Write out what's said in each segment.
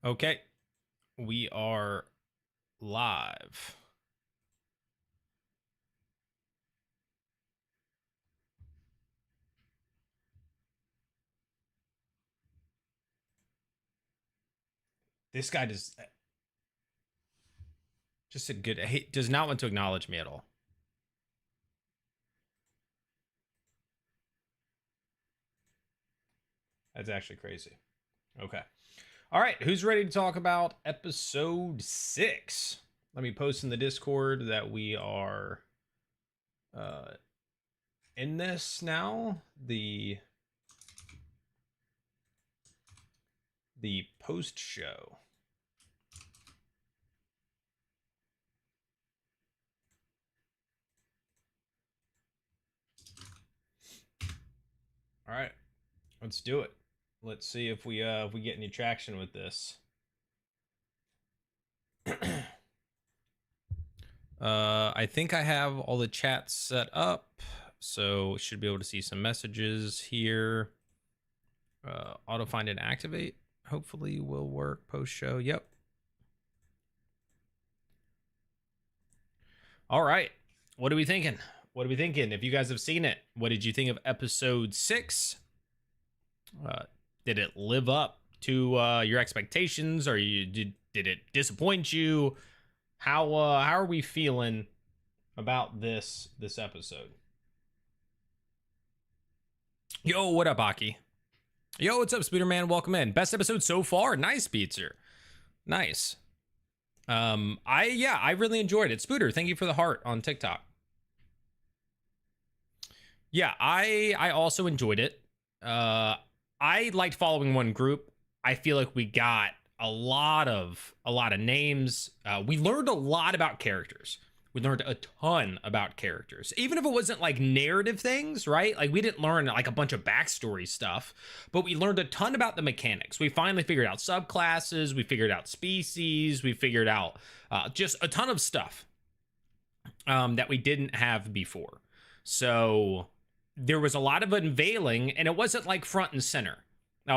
Okay, we are live. This guy just a good. He does not want to acknowledge me at all. That's actually crazy. Okay. All right, who's ready to talk about episode 6? Let me post in the Discord that we are uh in this now. The post show. All right, let's do it. Let's see if we get any traction with this. I think I have all the chats set up, so should be able to see some messages here. Auto find and activate hopefully will work post show. Yep. All right. What are we thinking? If you guys have seen it, what did you think of episode 6? Did it live up to your expectations, or did it disappoint you? How are we feeling about this episode? Yo, what up, Aki? Yo, what's up, Spooderman? Welcome in. Best episode so far. Nice, Beatzer. Nice. I really enjoyed it. Spooder, thank you for the heart on TikTok. Yeah, I also enjoyed it. I liked following one group. I feel like we got a lot of names. We learned a lot about characters. We learned a ton about characters, even if it wasn't like narrative things, right? Like we didn't learn like a bunch of backstory stuff, but we learned a ton about the mechanics. We finally figured out subclasses. We figured out species. We figured out just a ton of stuff that we didn't have before. So there was a lot of unveiling, and it wasn't like front and center.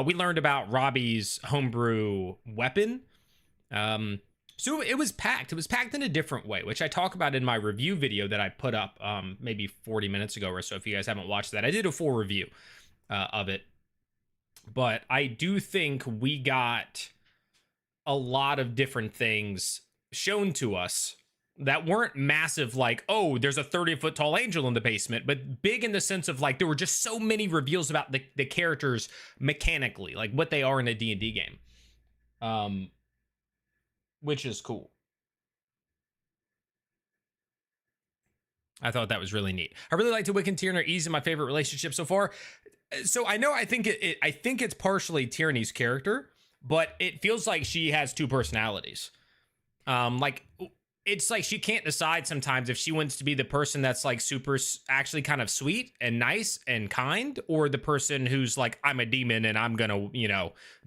We learned about Robbie's homebrew weapon. So it was packed. It was packed in a different way, which I talk about in my review video that I put up maybe 40 minutes ago or so. If you guys haven't watched that, I did a full review of it. But I do think we got a lot of different things shown to us that weren't massive, like, oh, there's a 30-foot tall angel in the basement, but big in the sense of like there were just so many reveals about the characters mechanically, like what they are in a D&D game. Which is cool. I thought that was really neat. I really liked Wiccan Tyranny. Easy, my favorite relationship so far. So I know I think it's partially Tyranny's character, but it feels like she has two personalities. Like it's like she can't decide sometimes if she wants to be the person that's like super actually kind of sweet and nice and kind, or the person who's like, I'm a demon and I'm gonna,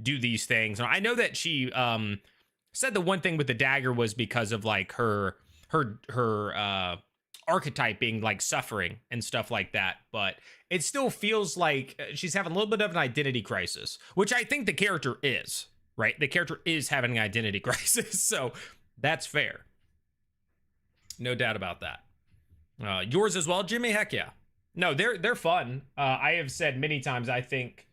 do these things. And I know that she said the one thing with the dagger was because of like her archetype being like suffering and stuff like that, but it still feels like she's having a little bit of an identity crisis, which I think the character is, right? The character is having an identity crisis, so that's fair. No doubt about that. Yours as well, Jimmy? Heck yeah. No, they're fun. I have said many times I think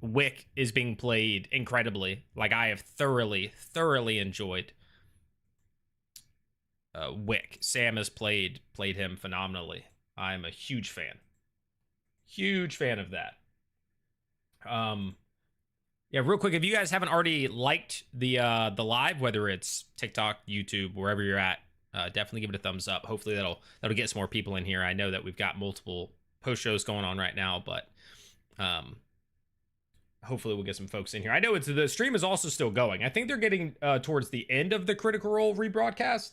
Wick is being played incredibly. Like I have thoroughly enjoyed Wick. Sam has played him phenomenally. I'm a huge fan of that. Yeah, real quick, if you guys haven't already liked the live, whether it's TikTok, YouTube, wherever you're at, definitely give it a thumbs up. Hopefully that'll get some more people in here. I know that we've got multiple post shows going on right now, but hopefully we'll get some folks in here. I know the stream is also still going. I think they're getting towards the end of the Critical Role rebroadcast.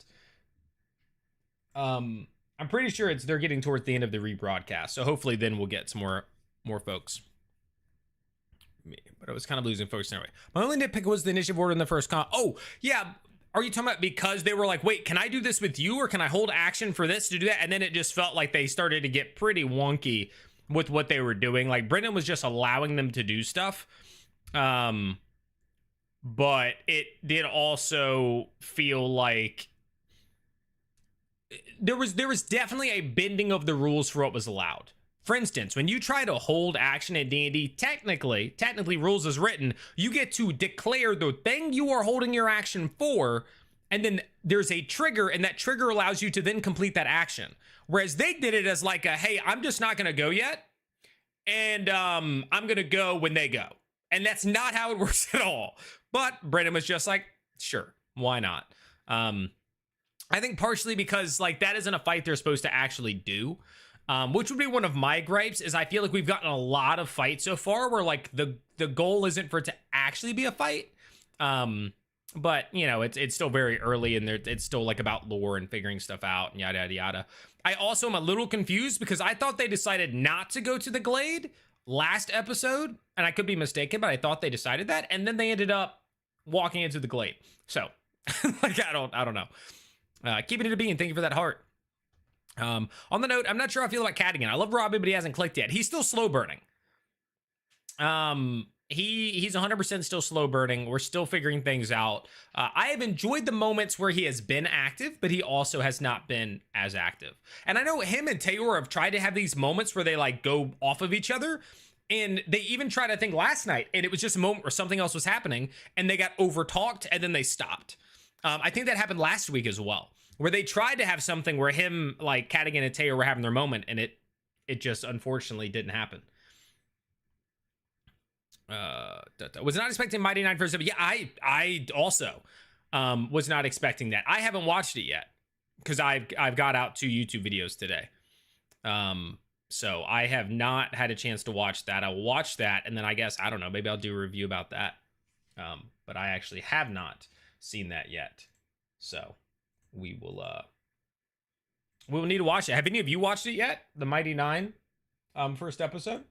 I'm pretty sure they're getting towards the end of the rebroadcast. So hopefully then we'll get some more folks. But I was kind of losing folks anyway. My only nitpick was the initiative order in the first con. Oh, yeah. Are you talking about because they were like, wait, can I do this with you, or can I hold action for this to do that? And then it just felt like they started to get pretty wonky with what they were doing. Like Brendan was just allowing them to do stuff. Um, but it did also feel like there was definitely a bending of the rules for what was allowed. For instance, when you try to hold action in D&D, technically rules as written, you get to declare the thing you are holding your action for, and then there's a trigger, and that trigger allows you to then complete that action. Whereas they did it as like a, hey, I'm just not gonna go yet, and I'm gonna go when they go. And that's not how it works at all. But Brennan was just like, sure, why not? I think partially because like that isn't a fight they're supposed to actually do. Which would be one of my gripes, is I feel like we've gotten a lot of fights so far where like the goal isn't for it to actually be a fight. But you know, it's still very early, and it's still like about lore and figuring stuff out and yada yada yada. I also am a little confused because I thought they decided not to go to the Glade last episode, and I could be mistaken, but I thought they decided that, and then they ended up walking into the Glade. So like I don't know. Keeping it a bean. Thank you for that heart. On the note, I'm not sure how I feel about Cadigan. I love Robbie, but he hasn't clicked yet. He's still slow burning. He's 100% still slow burning. We're still figuring things out. I have enjoyed the moments where he has been active, but he also has not been as active. And I know him and Taylor have tried to have these moments where they like go off of each other. And they even tried, I think, last night, and it was just a moment where something else was happening, and they got overtalked, and then they stopped. I think that happened last week as well, where they tried to have something where him, like, Cadigan and Taylor were having their moment, and it just unfortunately didn't happen. Was not expecting Mighty Nine first episode. Yeah, I also was not expecting that. I haven't watched it yet because I've got out 2 YouTube videos today. So I have not had a chance to watch that. I'll watch that, and then I guess, I don't know, maybe I'll do a review about that. But I actually have not seen that yet. So we will need to watch it. Have any of you watched it yet? The Mighty Nine first episode?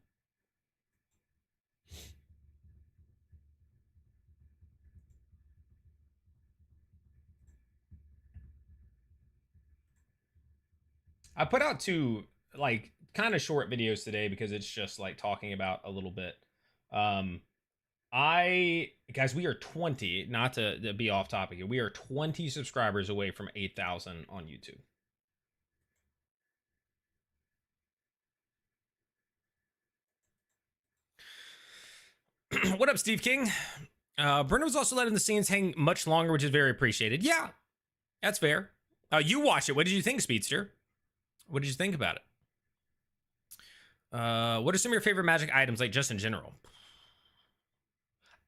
I put out 2 like kind of short videos today because it's just like talking about a little bit. Guys, we are 20, not to be off topic here. We are 20 subscribers away from 8,000 on YouTube. What up, Steve King? Brennan was also letting the scenes hang much longer, which is very appreciated. Yeah, that's fair. You watch it. What did you think, Speedster? What did you think about it? What are some of your favorite magic items, like just in general?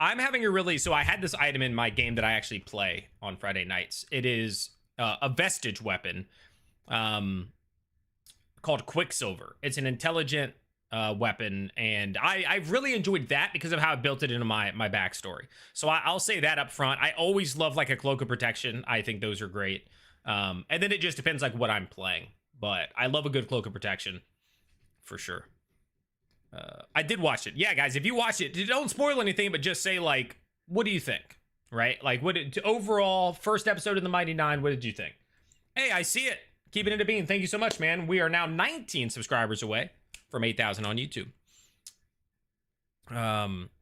I'm having a really, so I had this item in my game that I actually play on Friday nights. It is a vestige weapon called Quicksilver. It's an intelligent weapon, and I've really enjoyed that because of how I built it into my backstory. So I'll say that up front. I always love like a cloak of protection. I think those are great. And then it just depends like what I'm playing. But I love a good cloak of protection for sure. I did watch it. Yeah, guys, if you watch it, don't spoil anything, but just say like, what do you think? Right? Like, overall first episode of the Mighty Nine? What did you think? Hey, I see it. Keeping it a bean. Thank you so much, man. We are now 19 subscribers away from 8,000 on YouTube.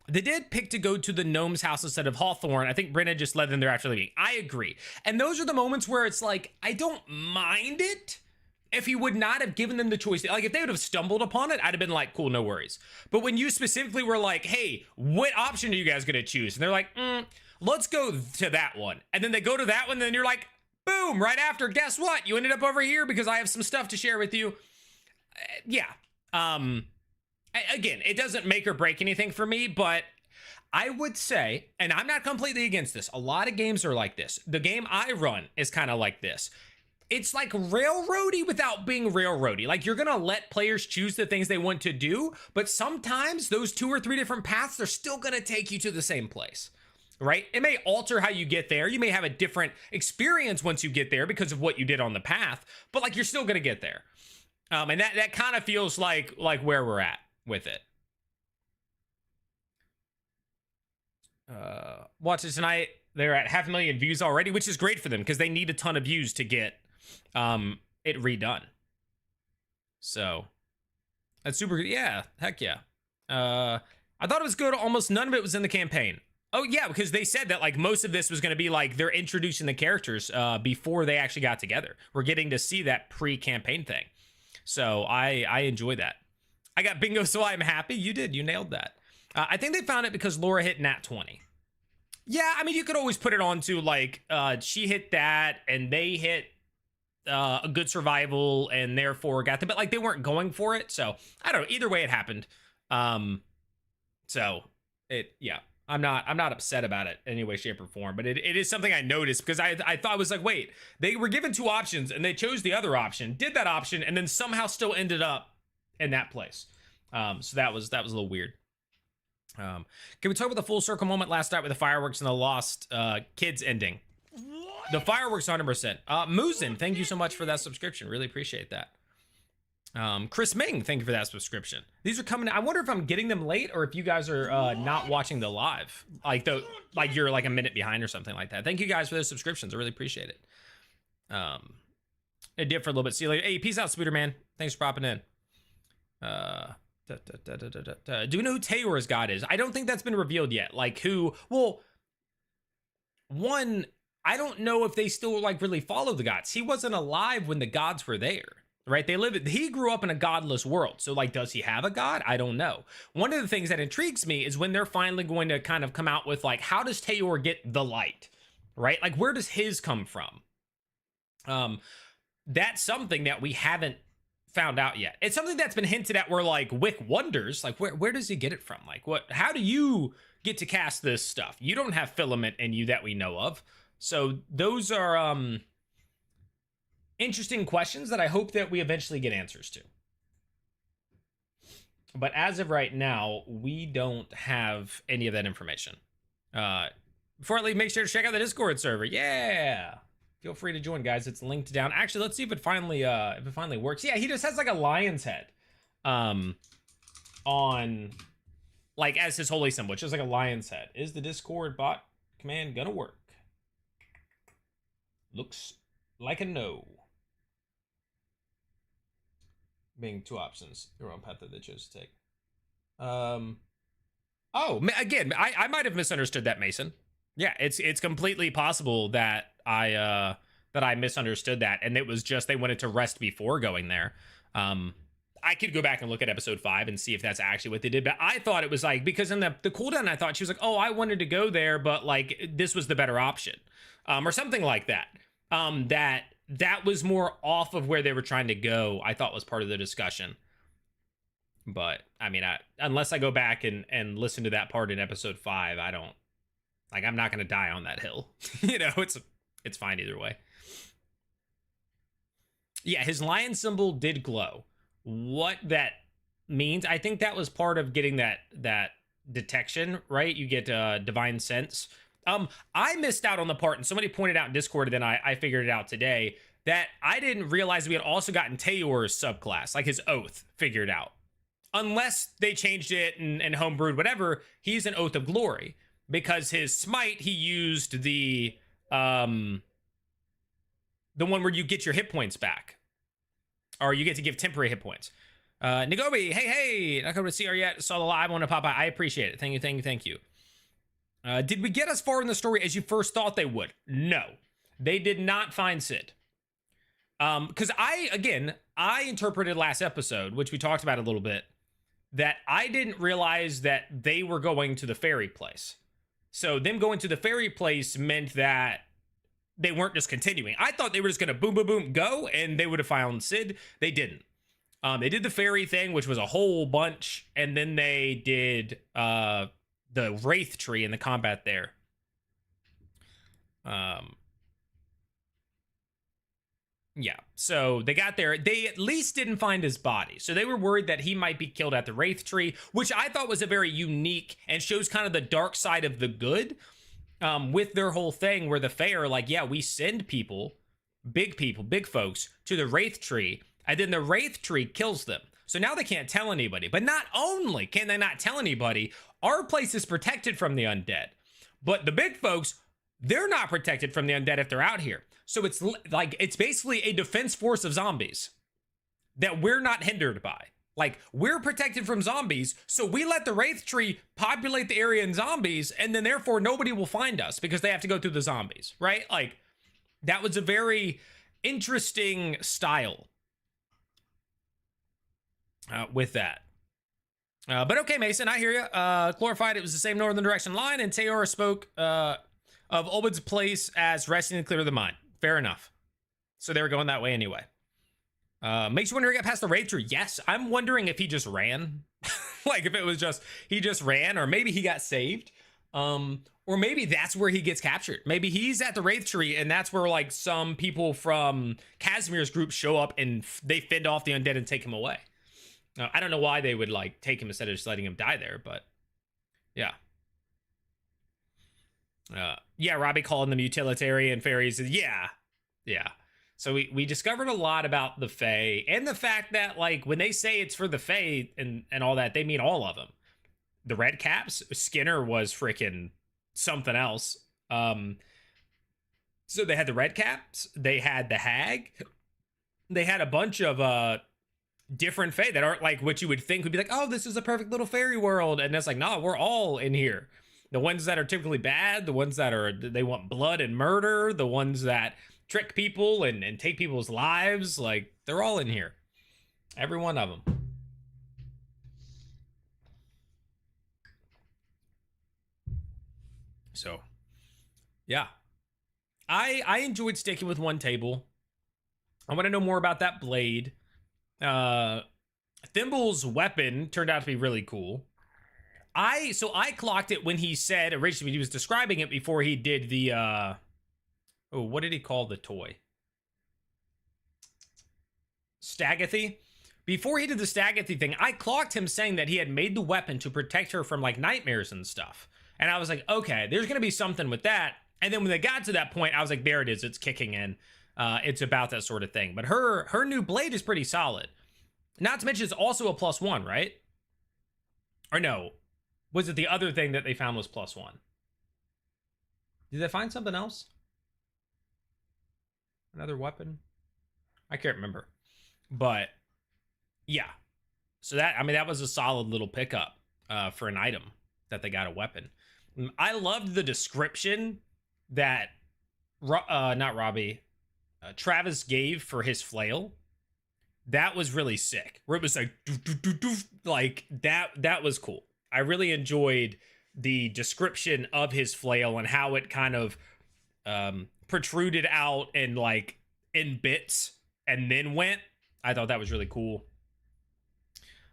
They did pick to go to the gnome's house instead of Hawthorne. I think Brenna just led them there after leaving. I agree. And those are the moments where it's like, I don't mind it if he would not have given them the choice. Like, if they would have stumbled upon it, I'd have been like, cool, no worries. But when you specifically were like, hey, what option are you guys gonna choose? And they're like, let's go to that one. And then they go to that one, and then you're like, boom, right after, guess what? You ended up over here because I have some stuff to share with you. Yeah. Again, it doesn't make or break anything for me, but I would say, and I'm not completely against this, a lot of games are like this. The game I run is kind of like this. It's like railroady without being railroady. Like, you're gonna let players choose the things they want to do, but sometimes those 2 or 3 different paths, they're still gonna take you to the same place, right? It may alter how you get there. You may have a different experience once you get there because of what you did on the path, but like, you're still gonna get there. And that kind of feels like where we're at with it. Watch it tonight. They're at 500,000 views already, which is great for them because they need a ton of views to get it redone. So that's super. Yeah, heck yeah. I thought it was good. Almost none of it was in the campaign. Oh yeah, because they said that like most of this was going to be like they're introducing the characters before they actually got together. We're getting to see that pre-campaign thing. So I enjoy that. I got bingo, so I'm happy. You did. You nailed that. I think they found it because Laura hit nat 20. Yeah, I mean, you could always put it on to like she hit that and they hit a good survival and therefore got them, but like they weren't going for it. So I don't know. Either way, it happened. So it, yeah, I'm not upset about it in any way, shape, or form. But it is something I noticed because I thought I was like, wait, they were given 2 options and they chose the other option, did that option, and then somehow still ended up in that place. So that was a little weird. Can we talk about the full circle moment last night with the fireworks and the lost kids ending? What? The fireworks 100%. Muzin, thank you so much for that subscription. Really appreciate that. Chris Ming, thank you for that subscription. These are coming. I wonder if I'm getting them late or if you guys are not watching the live, like you're like a minute behind or something like that. Thank you guys for those subscriptions. I really appreciate it. It did for a little bit. See you later. Hey, peace out, Spooter Man. Thanks for popping in. Do we know who Tayor's god is? I don't think that's been revealed yet. Like who? Well, one, I don't know if they still like really follow the gods. He wasn't alive when the gods were there. Right? He grew up in a godless world. So like, does he have a god? I don't know. One of the things that intrigues me is when they're finally going to kind of come out with like, how does Tayor get the light? Right? Like, where does his come from? That's something that we haven't found out yet. It's something that's been hinted at where like Wick wonders, like, where does he get it from? Like, how do you get to cast this stuff? You don't have filament in you that we know of. So those are, interesting questions that I hope that we eventually get answers to. But as of right now, we don't have any of that information. Before I leave, make sure to check out the Discord server. Yeah. Feel free to join, guys. It's linked down. Actually, let's see if it finally works. Yeah, he just has like a lion's head on like as his holy symbol, which is like a lion's head. Is the Discord bot command gonna work? Looks like a no. Being 2 options, your own path that they chose to take. Oh, again, I might have misunderstood that, Mason. Yeah, it's completely possible that I misunderstood that, and it was just they wanted to rest before going there. I could go back and look at episode 5 and see if that's actually what they did, but I thought it was like, because in the cooldown, I thought she was like, oh, I wanted to go there, but like this was the better option, or something like that. That was more off of where they were trying to go, I thought was part of the discussion. But, I mean, unless I go back and listen to that part in episode 5, I don't, like, I'm not going to die on that hill. You know, it's fine either way. Yeah, his lion symbol did glow. What that means, I think that was part of getting that detection, right? You get divine sense. I missed out on the part, and somebody pointed out in Discord, and then I figured it out today, that I didn't realize we had also gotten Tayor's subclass, like his oath, figured out. Unless they changed it and homebrewed whatever, he's an Oath of Glory. Because his smite, he used the one where you get your hit points back. Or you get to give temporary hit points. Nagobi, hey, not coming to see her yet. Saw the live, want to pop out. I appreciate it. Thank you. Did we get as far in the story as you first thought they would? No, they did not find Sid. Because I interpreted last episode, which we talked about a little bit, that I didn't realize that they were going to the fairy place. So them going to the fairy place meant that they weren't just continuing. I thought they were just going to boom, go, and they would have found Sid. They didn't. They did the fairy thing, which was a whole bunch, and then they did the Wraith tree in the combat there. Yeah, so they got there. They at least didn't find his body. So they were worried that he might be killed at the Wraith tree, which I thought was a very unique and shows kind of the dark side of the good with their whole thing where the Fae are like, yeah, we send people, big folks, to the Wraith tree, and then the Wraith tree kills them. So now they can't tell anybody. But not only can they not tell anybody, our place is protected from the undead. But the big folks, they're not protected from the undead if they're out here. So it's basically a defense force of zombies that we're not hindered by. Like, we're protected from zombies, so we let the Wraith Tree populate the area in zombies, and then therefore nobody will find us because they have to go through the zombies, right? Like, that was a very interesting style with that. But okay, Mason, I hear you. Clarified it was the same northern direction line, and Teora spoke of Obed's place as resting to clear the mine. Fair enough. So they were going that way anyway. Makes you wonder, he got past the Wraith Tree. Yes, I'm wondering if he just ran. Like, if it was just, he just ran, or maybe he got saved. Or maybe that's where he gets captured. Maybe he's at the Wraith Tree, and that's where, like, some people from Casimir's group show up, and they fend off the undead and take him away. I don't know why they would, like, take him instead of just letting him die there, but yeah. Yeah, Robbie calling them utilitarian fairies. Yeah. So we discovered a lot about the Fae, and the fact that, like, when they say it's for the Fae and all that, they mean all of them. The Red Caps, Skinner was freaking something else. So they had the Red Caps, they had the Hag, they had a bunch of different Fae that aren't like what you would think would be like, oh, this is a perfect little fairy world, and it's like, nah, we're all in here. The ones that are typically bad, the ones that are, they want blood and murder, the ones that trick people and take people's lives, like, they're all in here. Every one of them. So, yeah. I enjoyed sticking with one table. I want to know more about that blade. Thimble's weapon turned out to be really cool. So I clocked it when he said, originally he was describing it before he did the, oh, what did he call the toy? Stagathy? Before he did the Stagathy thing, I clocked him saying that he had made the weapon to protect her from, like, nightmares and stuff. And I was like, okay, there's going to be something with that. And then when they got to that point, I was like, there it is. It's kicking in. It's about that sort of thing. But her new blade is pretty solid. Not to mention it's also a +1, right? Or no. Was it the other thing that they found was +1? Did they find something else? Another weapon? I can't remember. But, yeah. So that, I mean, that was a solid little pickup for an item that they got a weapon. I loved the description that, not Robbie, Travis gave for his flail. That was really sick. Where it was like, doof, doof, doof, doof. Like, that was cool. I really enjoyed the description of his flail and how it kind of protruded out and, like, in bits and then went. I thought that was really cool.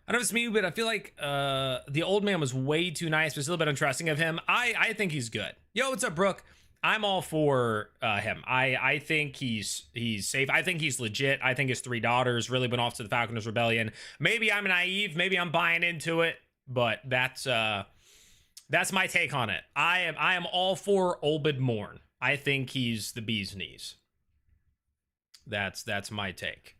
I don't know if it's me, but I feel like the old man was way too nice, but still a bit untrusting of him. I think he's good. Yo, what's up, Brooke? I'm all for him. I think he's safe. I think he's legit. I think his 3 daughters really went off to the Falconers Rebellion. Maybe I'm naive. Maybe I'm buying into it, but that's my take on it. I am all for Obed Morn. I think he's the bee's knees. That's my take.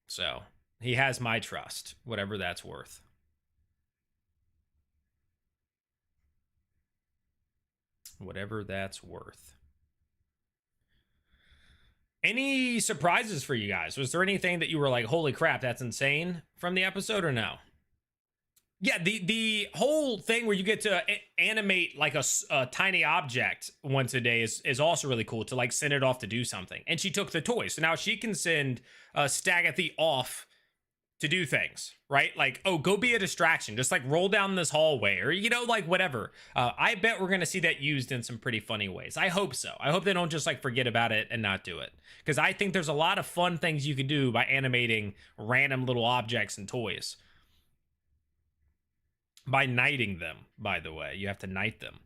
So he has my trust, whatever that's worth. Whatever that's worth. Any surprises for you guys? Was there anything that you were like, holy crap, that's insane from the episode, or no? Yeah, the whole thing where you get to animate like a tiny object once a day is also really cool, to like send it off to do something. And she took the toy, so now she can send Stagathy off to do things, right? Like, oh, go be a distraction, just like roll down this hallway, or, you know, like whatever. I bet we're gonna see that used in some pretty funny ways. I hope so. I hope they don't just like forget about it and not do it, because I think there's a lot of fun things you can do by animating random little objects and toys. By knighting them, by the way. You have to knight them.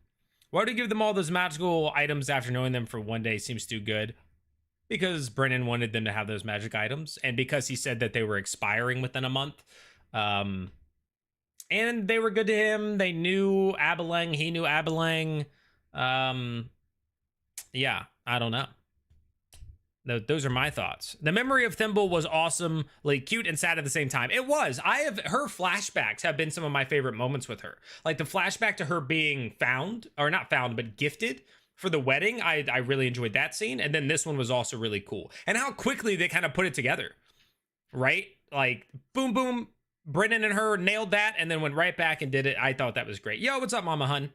Why do you give them all those magical items after knowing them for one day seems too good? Because Brennan wanted them to have those magic items, and because he said that they were expiring within a month. And they were good to him. They knew Abelang. He knew Abelang. Yeah, I don't know. Those are my thoughts. The memory of Thimble was awesomely cute and sad at the same time. It was. Her flashbacks have been some of my favorite moments with her. Like the flashback to her being found, or not found, but gifted for the wedding. I really enjoyed that scene. And then this one was also really cool. And how quickly they kind of put it together, right? Like boom, boom, Brennan and her nailed that and then went right back and did it. I thought that was great. Yo, what's up, Mama Hun?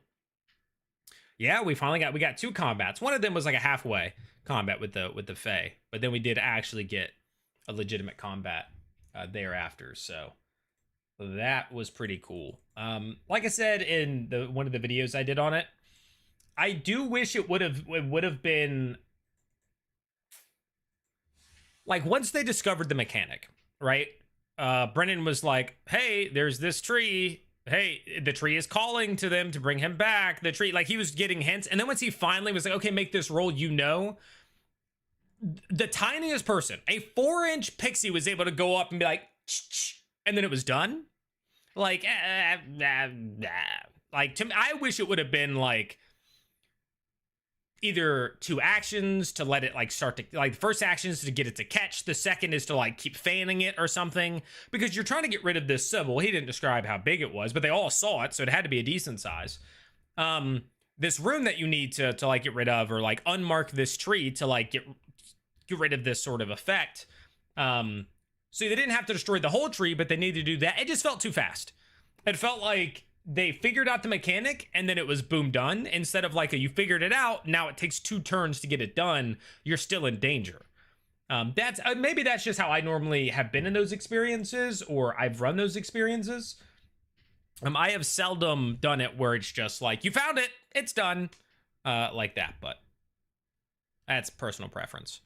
Yeah, we got 2 combats. One of them was like a halfway combat with the Fae, but then we did actually get a legitimate combat thereafter. So that was pretty cool. Like I said in one of the videos I did on it, I do wish it would have been like once they discovered the mechanic, right? Brennan was like, "Hey, there's this tree. Hey, the tree is calling to them to bring him back." The tree, like he was getting hints, and then once he finally was like, "Okay, make this roll," the tiniest person, a 4-inch pixie, was able to go up and be like, "Ch-ch," and then it was done. Like, like to me, I wish it would have been like either 2 actions to let it like start to like the first action is to get it to catch, the second is to like keep fanning it or something, because you're trying to get rid of this symbol. He didn't describe how big it was, but they all saw it, so it had to be a decent size. This rune that you need to like get rid of, or like unmark this tree to like get rid of this sort of effect. So they didn't have to destroy the whole tree, but they needed to do that. It just felt too fast. It felt like they figured out the mechanic and then it was boom done, instead of like you figured it out, now it takes 2 turns to get it done, you're still in danger. That's maybe that's just how I normally have been in those experiences, or I've run those experiences. I have seldom done it where it's just like you found it, it's done, like that, but that's personal preference.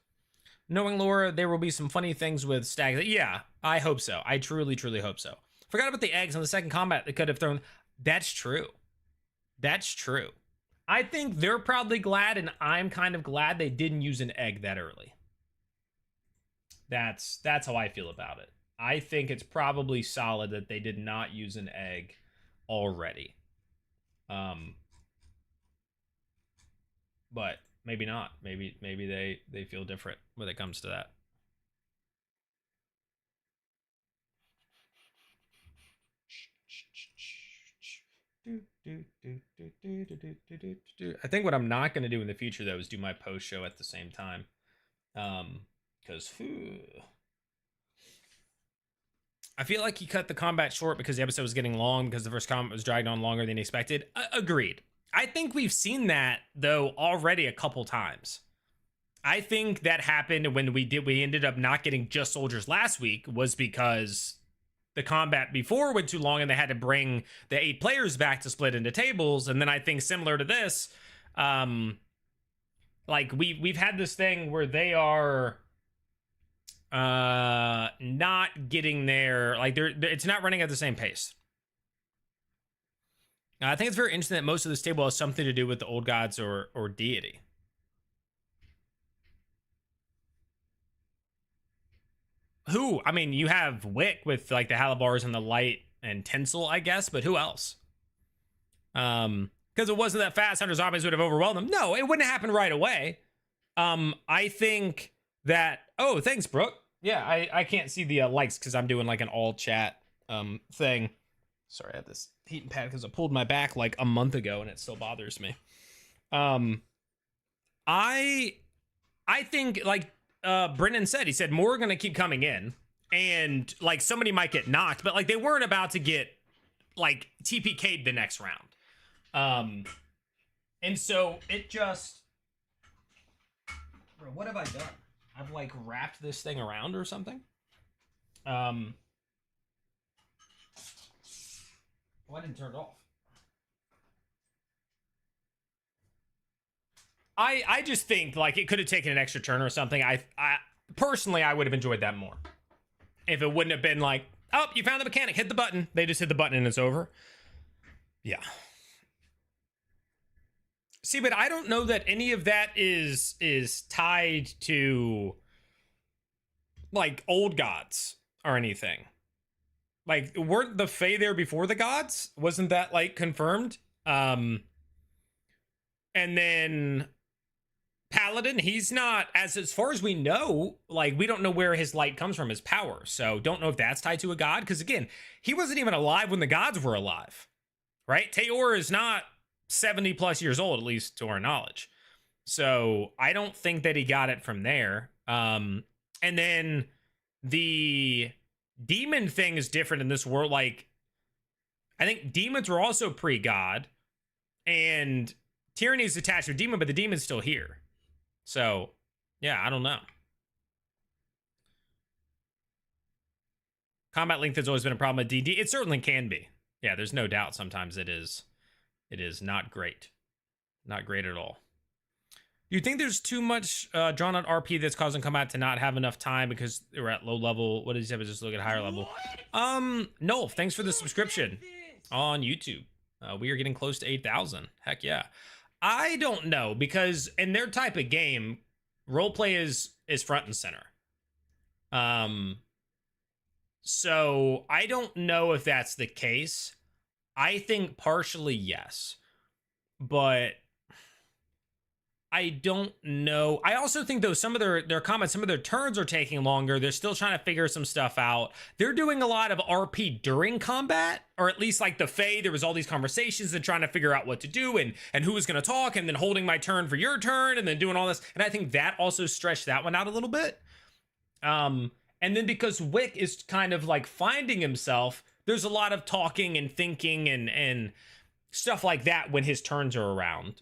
Knowing Laura, there will be some funny things with stags. Yeah, I hope so. I truly hope so. Forgot about the eggs on the second combat they could have thrown. That's true. That's true. I think they're probably glad, and I'm kind of glad they didn't use an egg that early. That's how I feel about it. I think it's probably solid that they did not use an egg already. But maybe not. Maybe they feel different when it comes to that. I think what I'm not going to do in the future, though, is do my post show at the same time. Because I feel like he cut the combat short because the episode was getting long, because the first combat was dragged on longer than expected. Agreed. I think we've seen that, though, already a couple times. I think that happened when we ended up not getting just soldiers last week, was because the combat before went too long and they had to bring the 8 players back to split into tables. And then I think similar to this, like we've had this thing where they are not getting there, like it's not running at the same pace. I think it's very interesting that most of this table has something to do with the old gods or deity. Who? I mean, you have Wick with like the Halibars and the light and tinsel, I guess, but who else? Because it wasn't that fast, 100 zombies would have overwhelmed them. No, it wouldn't happen right away. I think that, oh, thanks, Brooke. Yeah, I can't see the likes because I'm doing like an all chat thing. Sorry, I had this heating pad because I pulled my back like a month ago and it still bothers me. I think like Brennan said, he said more are gonna keep coming in, and like somebody might get knocked, but like they weren't about to get like TPK'd the next round. And so it just, bro, what have I done? I've like wrapped this thing around or something. Oh, I didn't turn it off. I just think like it could have taken an extra turn or something. I personally, I would have enjoyed that more if it wouldn't have been like, oh, you found the mechanic, hit the button. They just hit the button and it's over. Yeah. See, but I don't know that any of that is tied to like old gods or anything. Like, weren't the Fae there before the gods? Wasn't that like confirmed? And then Paladin, he's not, as far as we know, like we don't know where his light comes from, his power. So don't know if that's tied to a god. Because again, he wasn't even alive when the gods were alive, right? Teor is not 70 plus years old, at least to our knowledge. So I don't think that he got it from there. And then the demon thing is different in this world. Like, I think demons were also pre-god, and tyranny is attached to a demon, but the demon's still here. So, yeah, I don't know. Combat length has always been a problem with DD. It certainly can be. Yeah, there's no doubt. Sometimes it is. It is not great. Not great at all. Do you think there's too much drawn out RP that's causing combat to not have enough time because we're at low level? What did you say? Just look at higher level. No, thanks for the subscription on YouTube. We are getting close to 8,000. Heck yeah. I don't know, because in their type of game, roleplay is front and center. So I don't know if that's the case. I think partially yes, but I don't know. I also think, though, some of their comments, some of their turns are taking longer. They're still trying to figure some stuff out. They're doing a lot of RP during combat, or at least like the Fae, there was all these conversations and trying to figure out what to do and who was going to talk, and then holding my turn for your turn, and then doing all this. And I think that also stretched that one out a little bit. And then because Wick is kind of like finding himself, there's a lot of talking and thinking and stuff like that when his turns are around.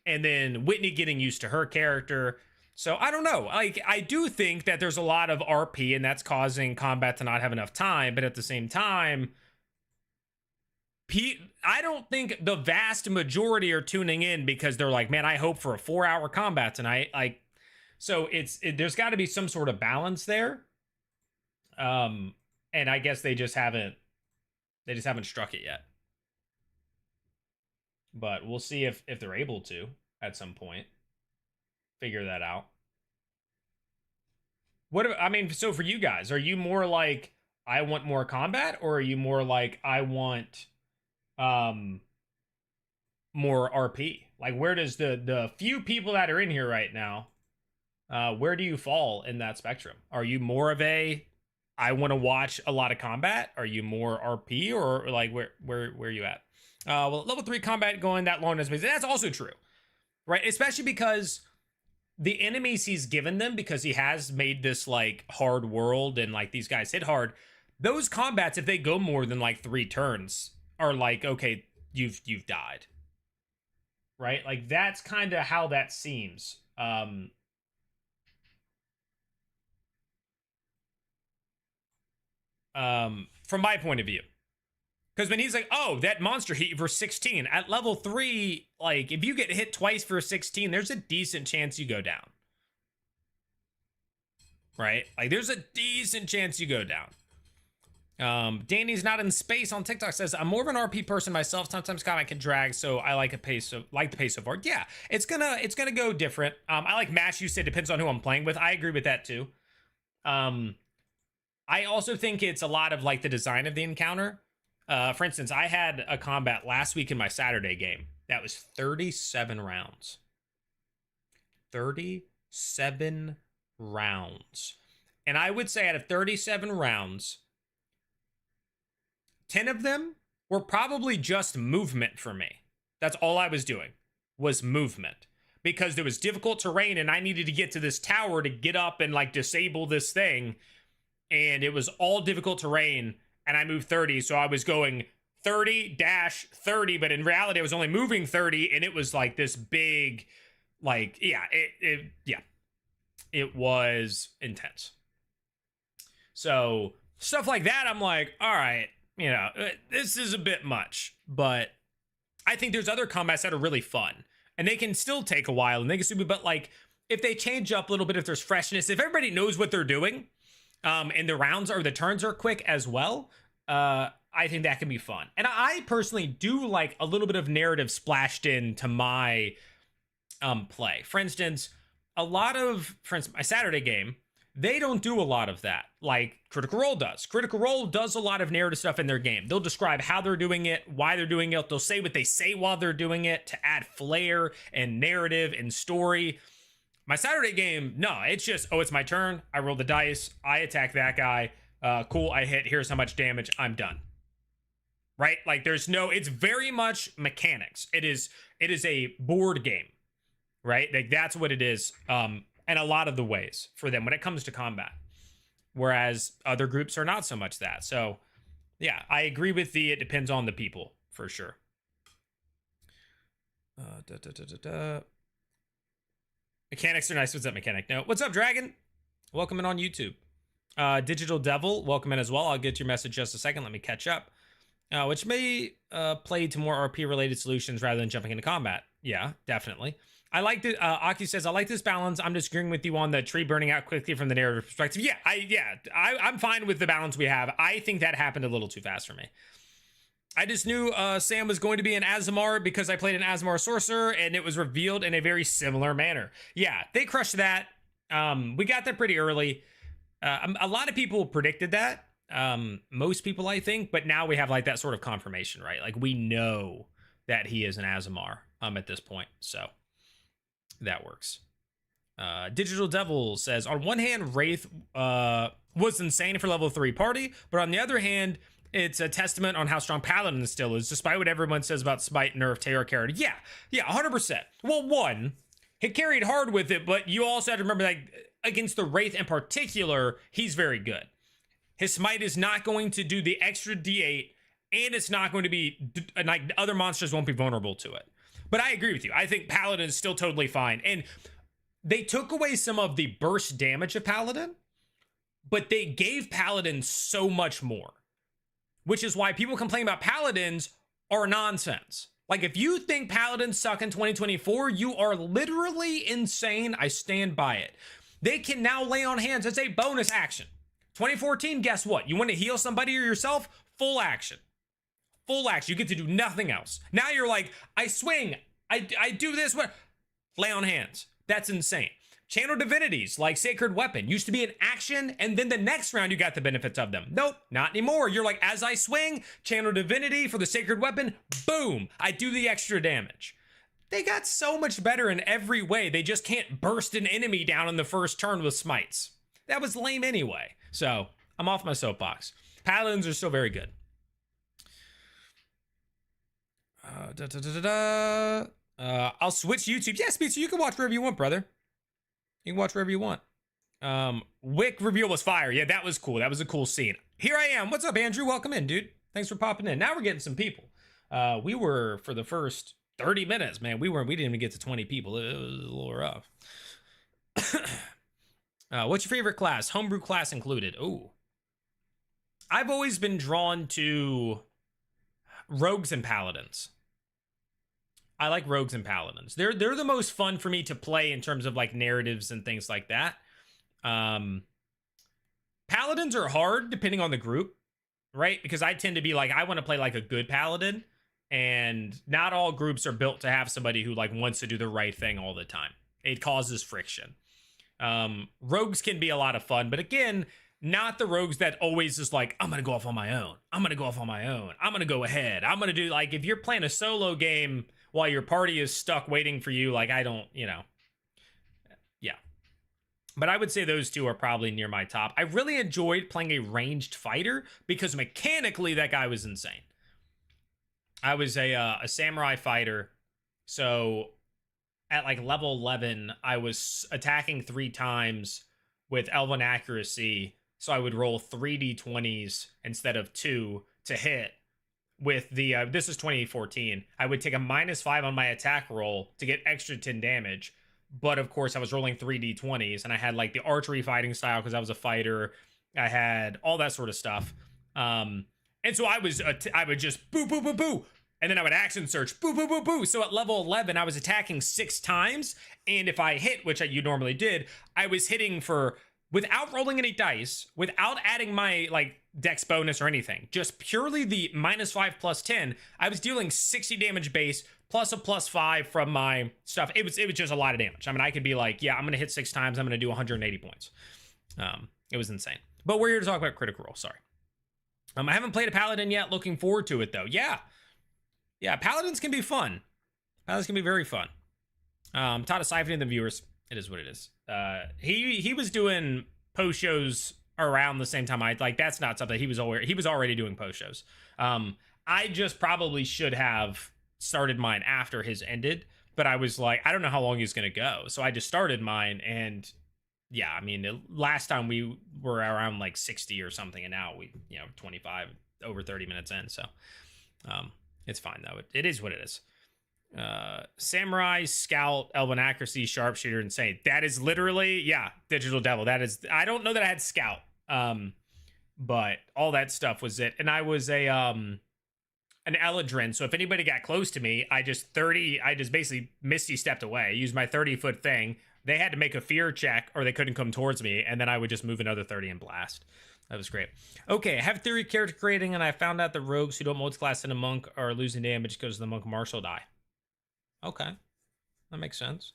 And then Whitney getting used to her character. So I don't know. Like, I do think that there's a lot of RP and that's causing combat to not have enough time. But at the same time, I don't think the vast majority are tuning in because they're like, man, I hope for a 4-hour combat tonight. Like, so there's got to be some sort of balance there. And I guess they just haven't struck it yet. But we'll see if they're able to at some point figure that out. So for you guys, are you more like, I want more combat, or are you more like, I want more RP? Like, where does the few people that are in here right now, where do you fall in that spectrum? Are you more of a, I want to watch a lot of combat? Are you more RP, or like where are you at? Well, level 3 combat going that long doesn't make sense. That's also true, right? Especially because the enemies he's given them, because he has made this like hard world and like these guys hit hard. Those combats, if they go more than like 3 turns, are like, okay, you've died, right? Like, that's kind of how that seems. From my point of view. Because when he's like, oh, that monster hit you for 16. At level 3, like, if you get hit twice for 16, there's a decent chance you go down. Right? Like, there's a decent chance you go down. Danny's not in space on TikTok says, I'm more of an RP person myself. Sometimes combat can drag, so I like the pace of art. Yeah, it's gonna go different. I like Mash, you said, depends on who I'm playing with. I agree with that too. I also think it's a lot of like the design of the encounter. For instance, I had a combat last week in my Saturday game that was 37 rounds. 37 rounds. And I would say out of 37 rounds, 10 of them were probably just movement for me. That's all I was doing, was movement. Because there was difficult terrain and I needed to get to this tower to get up and like disable this thing. And it was all difficult terrain. And I moved 30, so I was going 30-30, but in reality, I was only moving 30, and it was like this big, like, yeah, it was intense. So stuff like that, I'm like, all right, you know, this is a bit much, but I think there's other combats that are really fun, and they can still take a while, and they can still be, but like, if they change up a little bit, if there's freshness, if everybody knows what they're doing, and the rounds or the turns are quick as well, I think that can be fun. And I personally do like a little bit of narrative splashed into my play. For instance, my Saturday game, they don't do a lot of that like Critical Role does. Critical Role does a lot of narrative stuff in their game. They'll describe how they're doing it, why they're doing it. They'll say what they say while they're doing it to add flair and narrative and story. My Saturday game, no, it's just, oh, it's my turn. I roll the dice. I attack that guy. Cool, I hit. Here's how much damage. I'm done. Right? Like, it's very much mechanics. It is a board game. Right? Like, that's what it is. And a lot of the ways for them when it comes to combat. whereas other groups are not so much that. So yeah, I agree with it depends on the people for sure. Mechanics are nice. What's up, Mechanic? No. What's up, Dragon? Welcome in on YouTube. Digital Devil, welcome in as well. I'll get to your message just a second. Let me catch up. Which may play to more RP related solutions rather than jumping into combat. Yeah, definitely. I like the Aki says, I like this balance. I'm disagreeing with you on the tree burning out quickly from the narrative perspective. Yeah, I'm fine with the balance we have. I think that happened a little too fast for me. I just knew Sam was going to be an Azamar because I played an Azamar Sorcerer and it was revealed in a very similar manner. Yeah, they crushed that. We got there pretty early. A lot of people predicted that. Most people, I think, but now we have like that sort of confirmation, right? Like we know that he is an Azamar at this point. So that works. Digital Devil says, on one hand, Wraith was insane for level 3 party, but on the other hand, it's a testament on how strong Paladin still is, despite what everyone says about Smite, Nerf, Terror, Carrot. Yeah, 100%. Well, one, he carried hard with it, but you also have to remember that against the Wraith in particular, he's very good. His Smite is not going to do the extra D8, and it's not going to be, like, other monsters won't be vulnerable to it. But I agree with you. I think Paladin is still totally fine. And they took away some of the burst damage of Paladin, but they gave Paladin so much more. Which is why people complain about Paladins are nonsense. Like, if you think Paladins suck in 2024, you are literally insane. I stand by it. They can now lay on hands as a bonus action. 2014, guess what? You want to heal somebody or yourself? Full action. Full action. You get to do nothing else. Now you're like, I swing. I do this. What? Lay on hands. That's insane. Channel divinities like Sacred Weapon used to be an action, and then the next round you got the benefits of them. Nope, not anymore. You're like, as I swing, Channel Divinity for the Sacred Weapon, boom, I do the extra damage. They got so much better in every way. They just can't burst an enemy down in the first turn with smites. That was lame anyway. So I'm off my soapbox. Paladins are still very good. I'll switch YouTube. Yeah, Speedster, you can watch wherever you want, brother. You can watch wherever you want. Wick reveal was fire. Yeah, that was cool. That was a cool scene. Here I am. What's up, Andrew? Welcome in, dude. Thanks for popping in. Now we're getting some people. We were, for the first 30 minutes, man, we didn't even get to 20 people. It was a little rough. What's your favorite class? Homebrew class included. Ooh. I've always been drawn to rogues and paladins. I like rogues and paladins. They're the most fun for me to play in terms of like narratives and things like that. Paladins are hard depending on the group, right? Because I tend to be like, I want to play like a good paladin, and not all groups are built to have somebody who like wants to do the right thing all the time. It causes friction. Rogues can be a lot of fun, but again, not the rogues that always is like, I'm going to go off on my own. I'm going to go off on my own. I'm going to go ahead. I'm going to do, like, if you're playing a solo game while your party is stuck waiting for you, like, I don't, you know. Yeah. But I would say those two are probably near my top. I really enjoyed playing a ranged fighter because mechanically that guy was insane. I was a samurai fighter. So at like level 11, I was attacking 3 times with Elven accuracy. So I would roll 3d20s instead of 2 to hit. With the, this is 2014, I would take a -5 on my attack roll to get extra 10 damage. But of course, I was rolling 3d20s, and I had like the archery fighting style because I was a fighter. I had all that sort of stuff. And so I would just boo, boo, boo, boo. And then I would action search, boo, boo, boo, boo. So at level 11, I was attacking 6 times. And if I hit, which you normally did, I was hitting for, without rolling any dice, without adding my like dex bonus or anything, just purely the -5 + 10, I was dealing 60 damage base plus a +5 from my stuff. It was just a lot of damage. I mean, I could be like, yeah, I'm going to hit 6 times. I'm going to do 180 points. It was insane. But we're here to talk about Critical Role. Sorry. I haven't played a Paladin yet. Looking forward to it, though. Yeah, Paladins can be fun. Paladins can be very fun. Taught a siphoning the viewers. It is what it is. He was doing post shows around the same time. That's not something he was already doing post shows. I just probably should have started mine after his ended, but I was like, I don't know how long he's gonna go, so I just started mine. And yeah, I mean, last time we we're around like 60 or something, and now we 25 over 30 minutes in, so it's fine though. It is what it is. Samurai, Scout, Elven Accuracy, Sharpshooter, Insane. That is literally, Digital Devil. That is, I don't know that I had Scout, but all that stuff was it. And I was an Eladrin, so if anybody got close to me, I just basically Misty stepped away. I used my 30-foot thing. They had to make a fear check or they couldn't come towards me, and then I would just move another 30 and blast. That was great. Okay, I have theory character creating, and I found out the rogues who don't multi-class in a monk are losing damage because the monk martial die. Okay, that makes sense.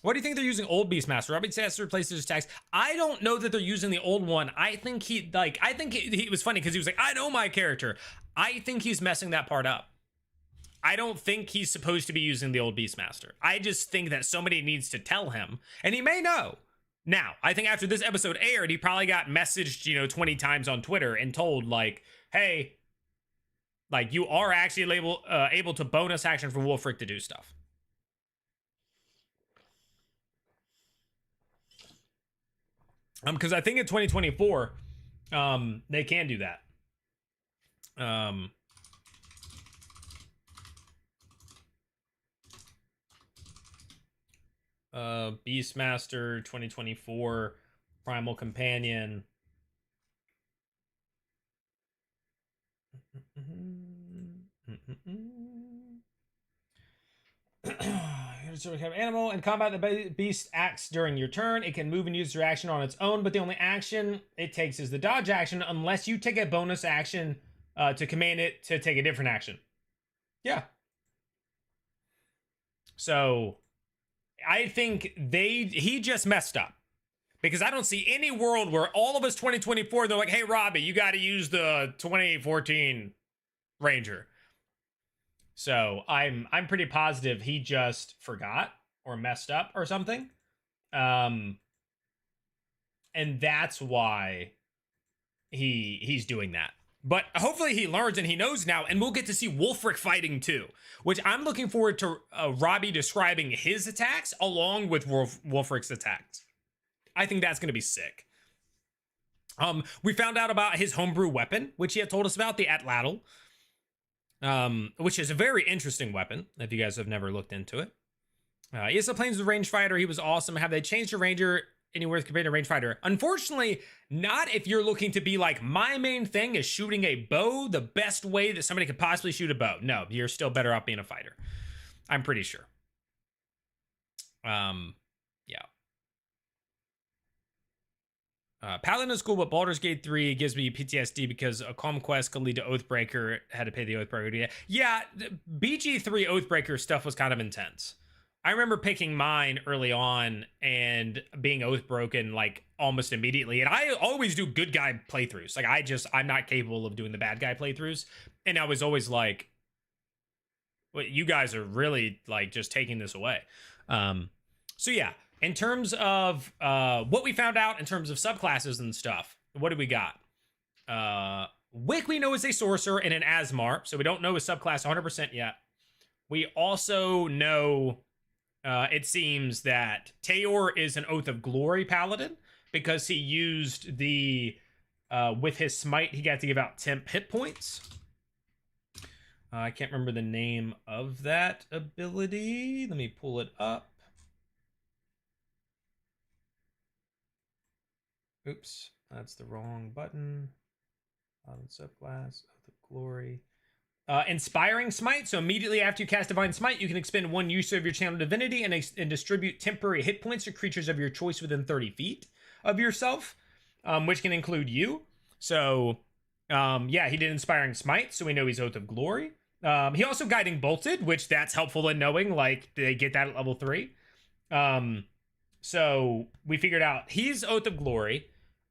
What do you think they're using old Beastmaster? Robbie says replaces his attacks. I don't know that they're using the old one. I think he was funny because he was like, I know my character. I think he's messing that part up. I don't think he's supposed to be using the old Beastmaster. I just think that somebody needs to tell him, and he may know. Now, I think after this episode aired, he probably got messaged, 20 times on Twitter and told, like, hey, like, you are actually able to bonus action for Wolfric to do stuff. Because I think in 2024, they can do that. Beastmaster 2024 Primal Companion. Animal and combat the beast acts during your turn. It can move and use your action on its own, but the only action it takes is the dodge action unless you take a bonus action to command it to take a different action. Yeah. So I think he just messed up, because I don't see any world where all of us 2024, they're like, hey, Robbie, you got to use the 2014 Ranger. So I'm pretty positive he just forgot or messed up or something. And that's why he's doing that. But hopefully he learns and he knows now, and we'll get to see Wolfric fighting too, which I'm looking forward to Robbie describing his attacks along with Wolfric's attacks. I think that's going to be sick. We found out about his homebrew weapon, which he had told us about, the Atlatl, which is a very interesting weapon if you guys have never looked into it. He is a Plains range fighter. He was awesome. Have they changed the Ranger anywhere compared to range fighter? Unfortunately, not if you're looking to be like, my main thing is shooting a bow the best way that somebody could possibly shoot a bow. No, you're still better off being a fighter. I'm pretty sure. Yeah. Paladin is cool, but Baldur's Gate 3 gives me PTSD because a calm quest could lead to Oathbreaker. Had to pay the Oathbreaker. Yeah, BG3 Oathbreaker stuff was kind of intense. I remember picking mine early on and being Oathbroken like almost immediately. And I always do good guy playthroughs. Like I'm not capable of doing the bad guy playthroughs. And I was always like, well, you guys are really like just taking this away. So yeah. In terms of what we found out in terms of subclasses and stuff, what do we got? Wick we know is a sorcerer and an Asmar, so we don't know his subclass 100% yet. We also know, it seems that Tayor is an Oath of Glory paladin because he used the, with his smite, he got to give out temp hit points. I can't remember the name of that ability. Let me pull it up. Oops, that's the wrong button. Subclass of the glory. Inspiring Smite. So immediately after you cast Divine Smite, you can expend one use of your channel divinity and distribute temporary hit points to creatures of your choice within 30 feet of yourself, which can include you. So, yeah, he did Inspiring Smite, so we know he's Oath of Glory. He also Guiding Bolted, which that's helpful in knowing, like, they get that at level 3. So we figured out he's Oath of Glory.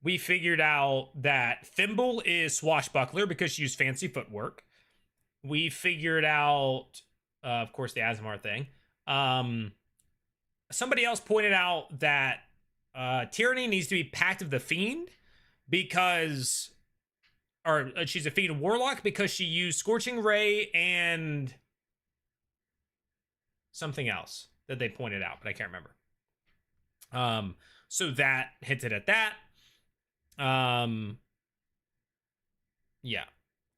We figured out that Thimble is Swashbuckler because she used fancy footwork. We figured out, of course, the Asmar thing. Somebody else pointed out that Tyranny needs to be Pact of the Fiend because, or she's a Fiend Warlock because she used Scorching Ray and something else that they pointed out, but I can't remember. So that hinted at that. Yeah.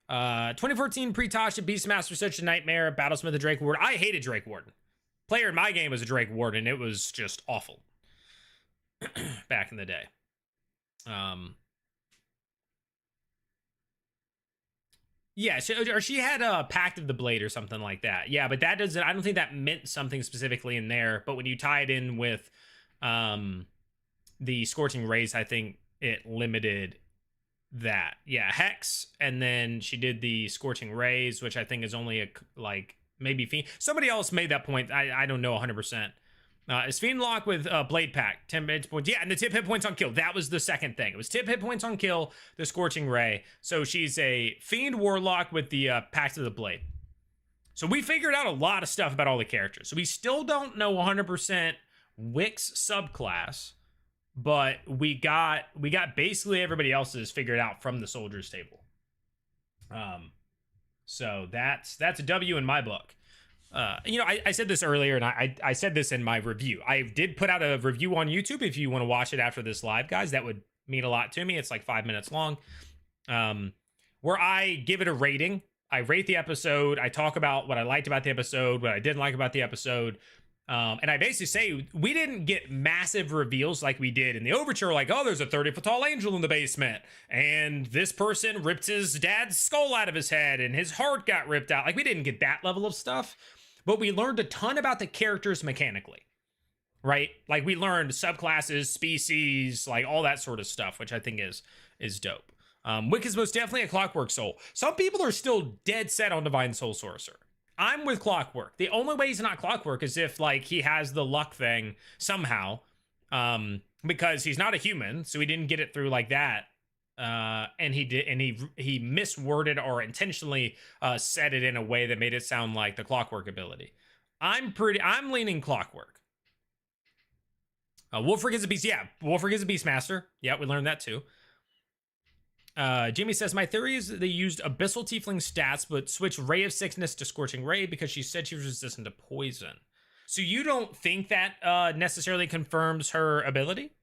2014 pre-Tasha Beastmaster, such a nightmare. Battlesmith the Drake Warden. I hated Drake Warden. Player in my game was a Drake Warden. It was just awful back in the day. Yeah, she had a Pact of the Blade or something like that. Yeah, but that doesn't. I don't think that meant something specifically in there. But when you tie it in with the Scorching Rays, I think it limited that. Yeah, Hex, and then she did the Scorching Rays, which I think is only a like maybe Fiend. Somebody else made that point. I don't know 100%. Is Fiend lock with Blade Pack 10 hit points? Yeah, and the tip hit points on kill. That was the second thing. It was tip hit points on kill, the Scorching Ray. So she's a Fiend Warlock with the Pact of the Blade. So we figured out a lot of stuff about all the characters. So we still don't know 100% Wick's subclass, but we got basically everybody else's figured out from the soldiers table. So that's a W in my book. I said this earlier, and I said this in my review. I did put out a review on YouTube. If you want to watch it after this live, guys, that would mean a lot to me. It's like 5 minutes long, where I give it a rating. I rate the episode. I talk about what I liked about the episode, what I didn't like about the episode. And I basically say we didn't get massive reveals like we did in the overture, like, oh, there's a 30-foot tall angel in the basement, and this person ripped his dad's skull out of his head, and his heart got ripped out. Like, we didn't get that level of stuff, but we learned a ton about the characters mechanically, right? Like, we learned subclasses, species, like all that sort of stuff, which I think is dope. Wick is most definitely a Clockwork Soul. Some people are still dead set on Divine Soul Sorcerer. I'm with Clockwork. The only way he's not Clockwork is if like he has the luck thing somehow, because he's not a human, so he didn't get it through like that. And he misworded or intentionally said it in a way that made it sound like the Clockwork ability. I'm leaning Clockwork. Wolfric is a beast. Yeah, Wolfric is a Beastmaster. Yeah, we learned that too. Jamie says, my theory is that they used Abyssal Tiefling stats, but switched Ray of Sickness to Scorching Ray because she said she was resistant to poison. So you don't think that necessarily confirms her ability?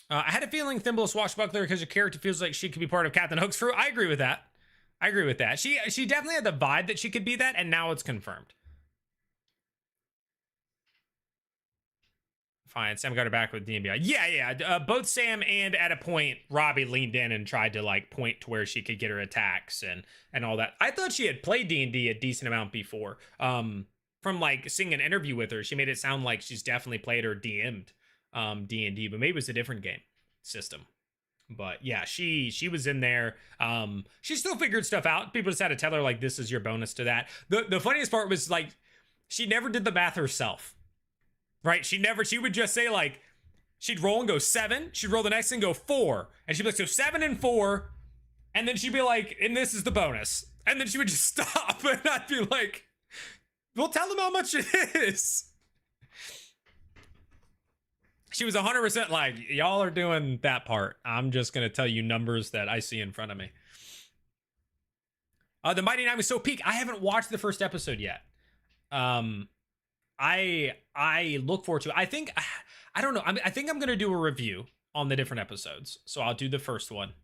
I had a feeling Thimble Swashbuckler because her character feels like she could be part of Captain Hook's crew. I agree with that. She definitely had the vibe that she could be that, and now it's confirmed. Fine, Sam got her back with D&B. Yeah. Both Sam and at a point Robbie leaned in and tried to like point to where she could get her attacks and all that. I thought she had played D&D a decent amount before. From like seeing an interview with her, she made it sound like she's definitely played or DM'd D&D, but maybe it was a different game system. But yeah, she was in there. She still figured stuff out. People just had to tell her like, this is your bonus to that. The funniest part was like, she never did the math herself. Right? She would just say like, she'd roll and go 7. She'd roll the next and go 4. And she'd be like, so 7 and 4. And then she'd be like, and this is the bonus. And then she would just stop. And I'd be like, well, tell them how much it is. She was 100% like, y'all are doing that part. I'm just going to tell you numbers that I see in front of me. The Mighty Nine was so peak. I haven't watched the first episode yet. I look forward to it. I don't know. I think I'm going to do a review on the different episodes. So I'll do the first one.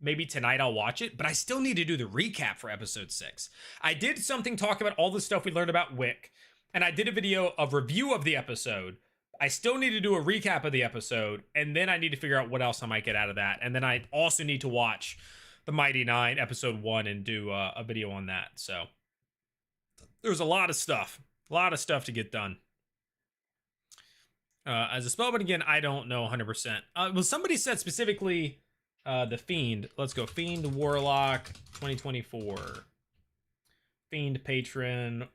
Maybe tonight I'll watch it, but I still need to do the recap for episode 6. I did something talking about all the stuff we learned about Wick, and I did a video of review of the episode. I still need to do a recap of the episode, and then I need to figure out what else I might get out of that. And then I also need to watch The Mighty Nine episode 1 and do a video on that. So there's a lot of stuff. A lot of stuff to get done. As a spell, but again, I don't know 100%. Well, somebody said specifically the Fiend. Let's go. Fiend Warlock 2024. Fiend Patron.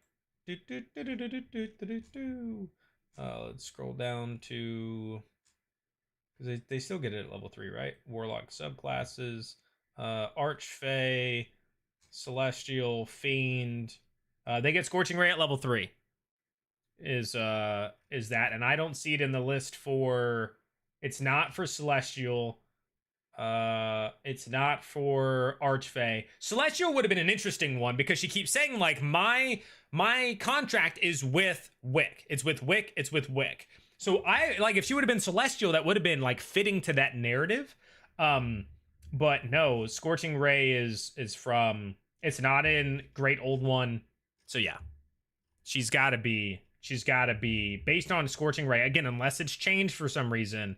Let's scroll down to... because they still get it at level 3, right? Warlock subclasses. Archfey. Celestial. Fiend. They get Scorching Ray at level 3. Is that, and I don't see it in the list for, it's not for Celestial, it's not for Archfey. Celestial would have been an interesting one because she keeps saying like, my contract is with Wick. It's with Wick. So I like if she would have been celestial, that would have been like fitting to that narrative. But no, Scorching Ray is from, it's not in Great Old One. So yeah, she's got to be based on Scorching Ray again, unless it's changed for some reason.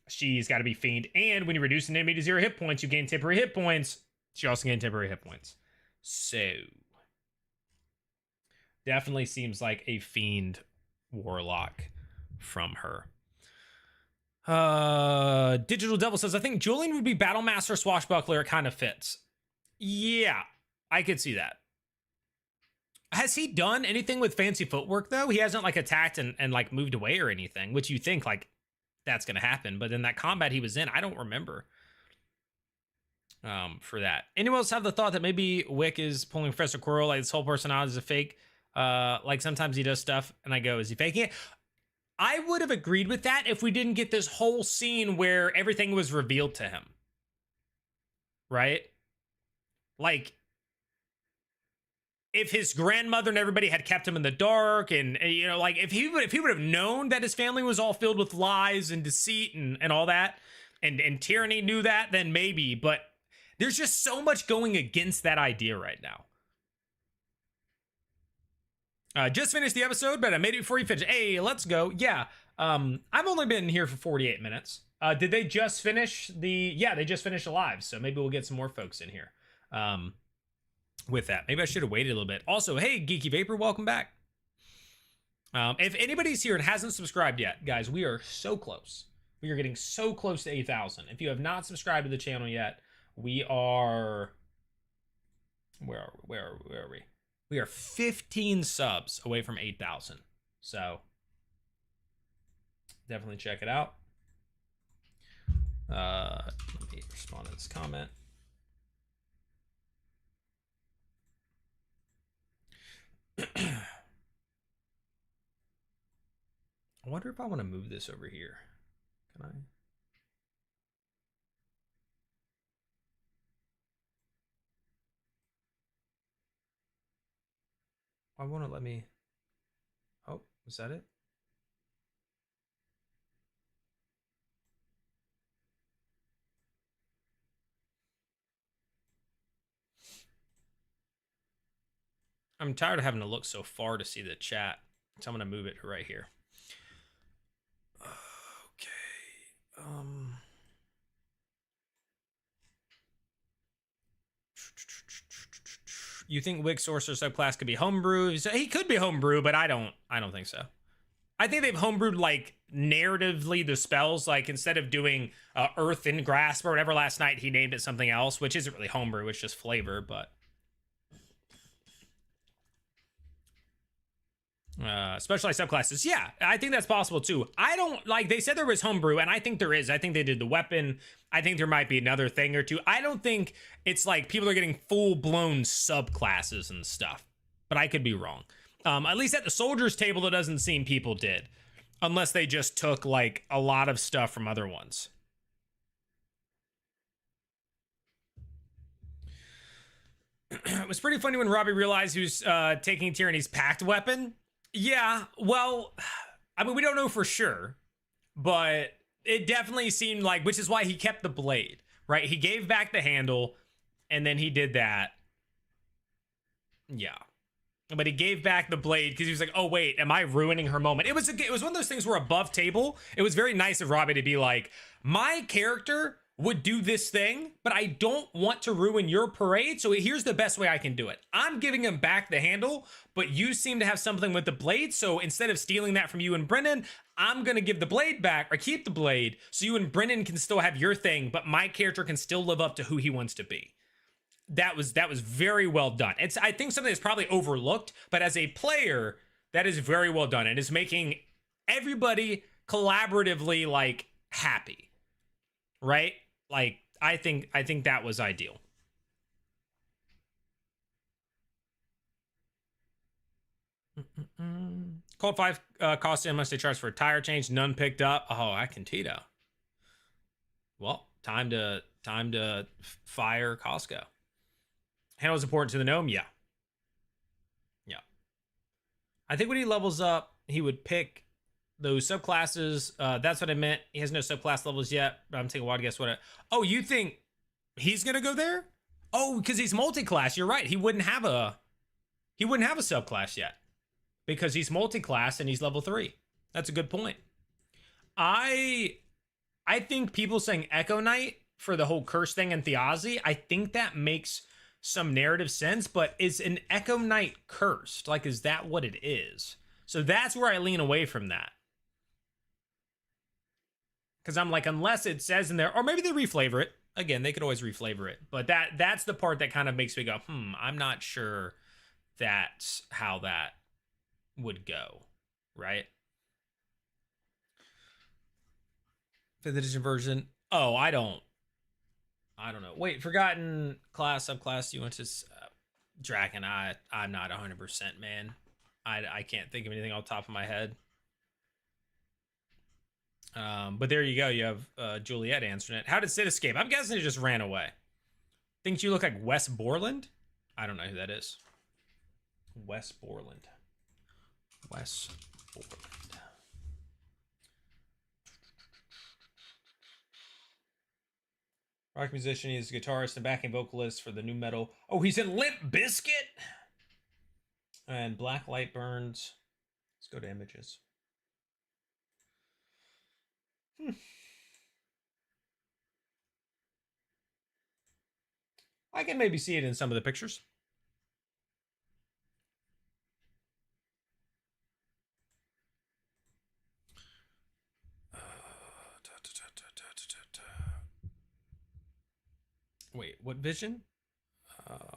She's got to be Fiend, and when you reduce an enemy to 0 hit points, you gain temporary hit points. She also gained temporary hit points. So definitely seems like a Fiend warlock from her. Digital Devil says, I think Julian would be Battlemaster Swashbuckler. It kind of fits. Yeah, I could see that. Has he done anything with fancy footwork though? He hasn't like attacked and like moved away or anything, which you think like that's gonna happen. But in that combat he was in, I don't remember for that. Anyone else have the thought that maybe Wick is pulling Professor Quirrell, like this whole personality is a fake? Like sometimes he does stuff and I go, is he faking it? I would have agreed with that if we didn't get this whole scene where everything was revealed to him. Right? Like, if his grandmother and everybody had kept him in the dark, and you know, like if he would have known that his family was all filled with lies and deceit and all that, and tyranny knew that, then maybe. But there's just so much going against that idea right now. Just finished the episode, but I made it before you finish. Hey, let's go. Yeah. I've only been here for 48 minutes. Did they just finish yeah, they just finished Alive, so maybe we'll get some more folks in here. With that. Maybe I should have waited a little bit. Also, hey, Geeky Vapor, welcome back. If anybody's here and hasn't subscribed yet, guys, we are so close. We are getting so close to 8,000. If you have not subscribed to the channel yet, we are... Where are we? We are 15 subs away from 8,000. So, definitely check it out. Let me respond to this comment. I wonder if I want to move this over here. Can I? I want to let me. Oh, is that it? I'm tired of having to look so far to see the chat, so I'm going to move it right here. Okay. You think Wig Sorcerer subclass could be homebrew? He could be homebrew, but I don't think so. I think they've homebrewed like narratively the spells, like instead of doing Earth and Grasp or whatever last night, he named it something else, which isn't really homebrew, it's just flavor, but specialized subclasses, yeah, I think that's possible too. I don't like, they said there was homebrew, and I think there is. I think they did the weapon. I think there might be another thing or two. I don't think it's like people are getting full-blown subclasses and stuff, but I could be wrong. At least at the soldiers table, it doesn't seem people did, unless they just took like a lot of stuff from other ones. It was pretty funny when Robbie realized he was taking Tyranny's pact weapon. Yeah, well, I mean, we don't know for sure, but it definitely seemed like, which is why he kept the blade, right? He gave back the handle, and then he did that. Yeah. But he gave back the blade because he was like, oh, wait, am I ruining her moment? It was one of those things where above table, it was very nice of Robbie to be like, my character would do this thing, but I don't want to ruin your parade, so here's the best way I can do it. I'm giving him back the handle, but you seem to have something with the blade, so instead of stealing that from you and Brennan, I'm gonna give the blade back, or keep the blade, so you and Brennan can still have your thing, but my character can still live up to who he wants to be. That was very well done. It's, I think, something that's probably overlooked, but as a player, that is very well done, and is making everybody collaboratively like happy, right? Like, I think that was ideal. Cold 5 cost unless they charge for a tire change. None picked up. Oh, I can Tito. Well, time to fire Costco. Handle's important to the gnome. Yeah. I think when he levels up, he would pick those subclasses. That's what I meant. He has no subclass levels yet. But I'm taking a while to guess what. Oh, you think he's gonna go there? Oh, because he's multi-class. You're right. He wouldn't have a subclass yet because he's multi-class and he's level 3. That's a good point. I think people saying Echo Knight for the whole curse thing and Thiazi, I think that makes some narrative sense, but is an Echo Knight cursed? Like, is that what it is? So that's where I lean away from that. Because I'm like, unless it says in there, or maybe they reflavor it. Again, they could always reflavor it. But that's the part that kind of makes me go, I'm not sure that's how that would go, right? 5th edition version. Oh, I don't know. Wait, forgotten class, subclass. You went to Draken. I'm not 100%, man. I can't think of anything off the top of my head. But there you go. You have Juliet answering it. How did Sid escape? I'm guessing it just ran away. Thinks you look like Wes Borland? I don't know who that is. Wes Borland. Wes Borland. Rock musician. He's a guitarist and backing vocalist for the new metal. Oh, he's in Limp Bizkit? And Black Light Burns. Let's go to images. I can maybe see it in some of the pictures. Wait, what vision?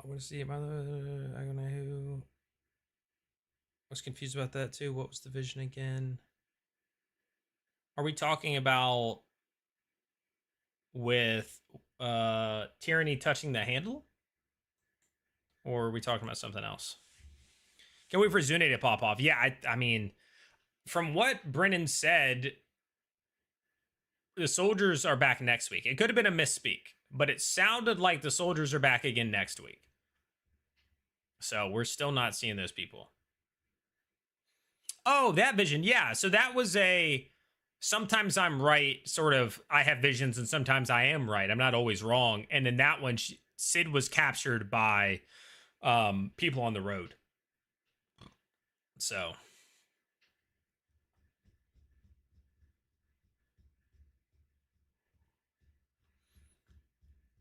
What is the mother? I don't know who. I was confused about that too. What was the vision again? Are we talking about with Tyranny touching the handle? Or are we talking about something else? Can't wait for Zune to pop off. Yeah, I mean, from what Brennan said, the soldiers are back next week. It could have been a misspeak, but it sounded like the soldiers are back again next week. So we're still not seeing those people. Oh, that vision. Yeah, so that was a sometimes I'm right, sort of, I have visions and sometimes I am right. I'm not always wrong. And in that one, Sid was captured by people on the road. So.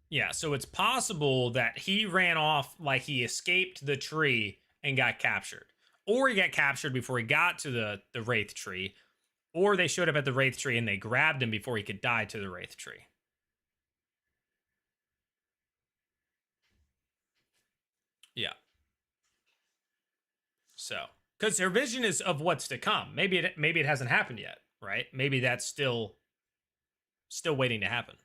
Yeah, so it's possible that he ran off like he escaped the tree and got captured. Or he got captured before he got to the Wraith tree. Or they showed up at the Wraith tree and they grabbed him before he could die to the Wraith tree. Yeah. So, because her vision is of what's to come. Maybe it hasn't happened yet, right? Maybe that's still waiting to happen.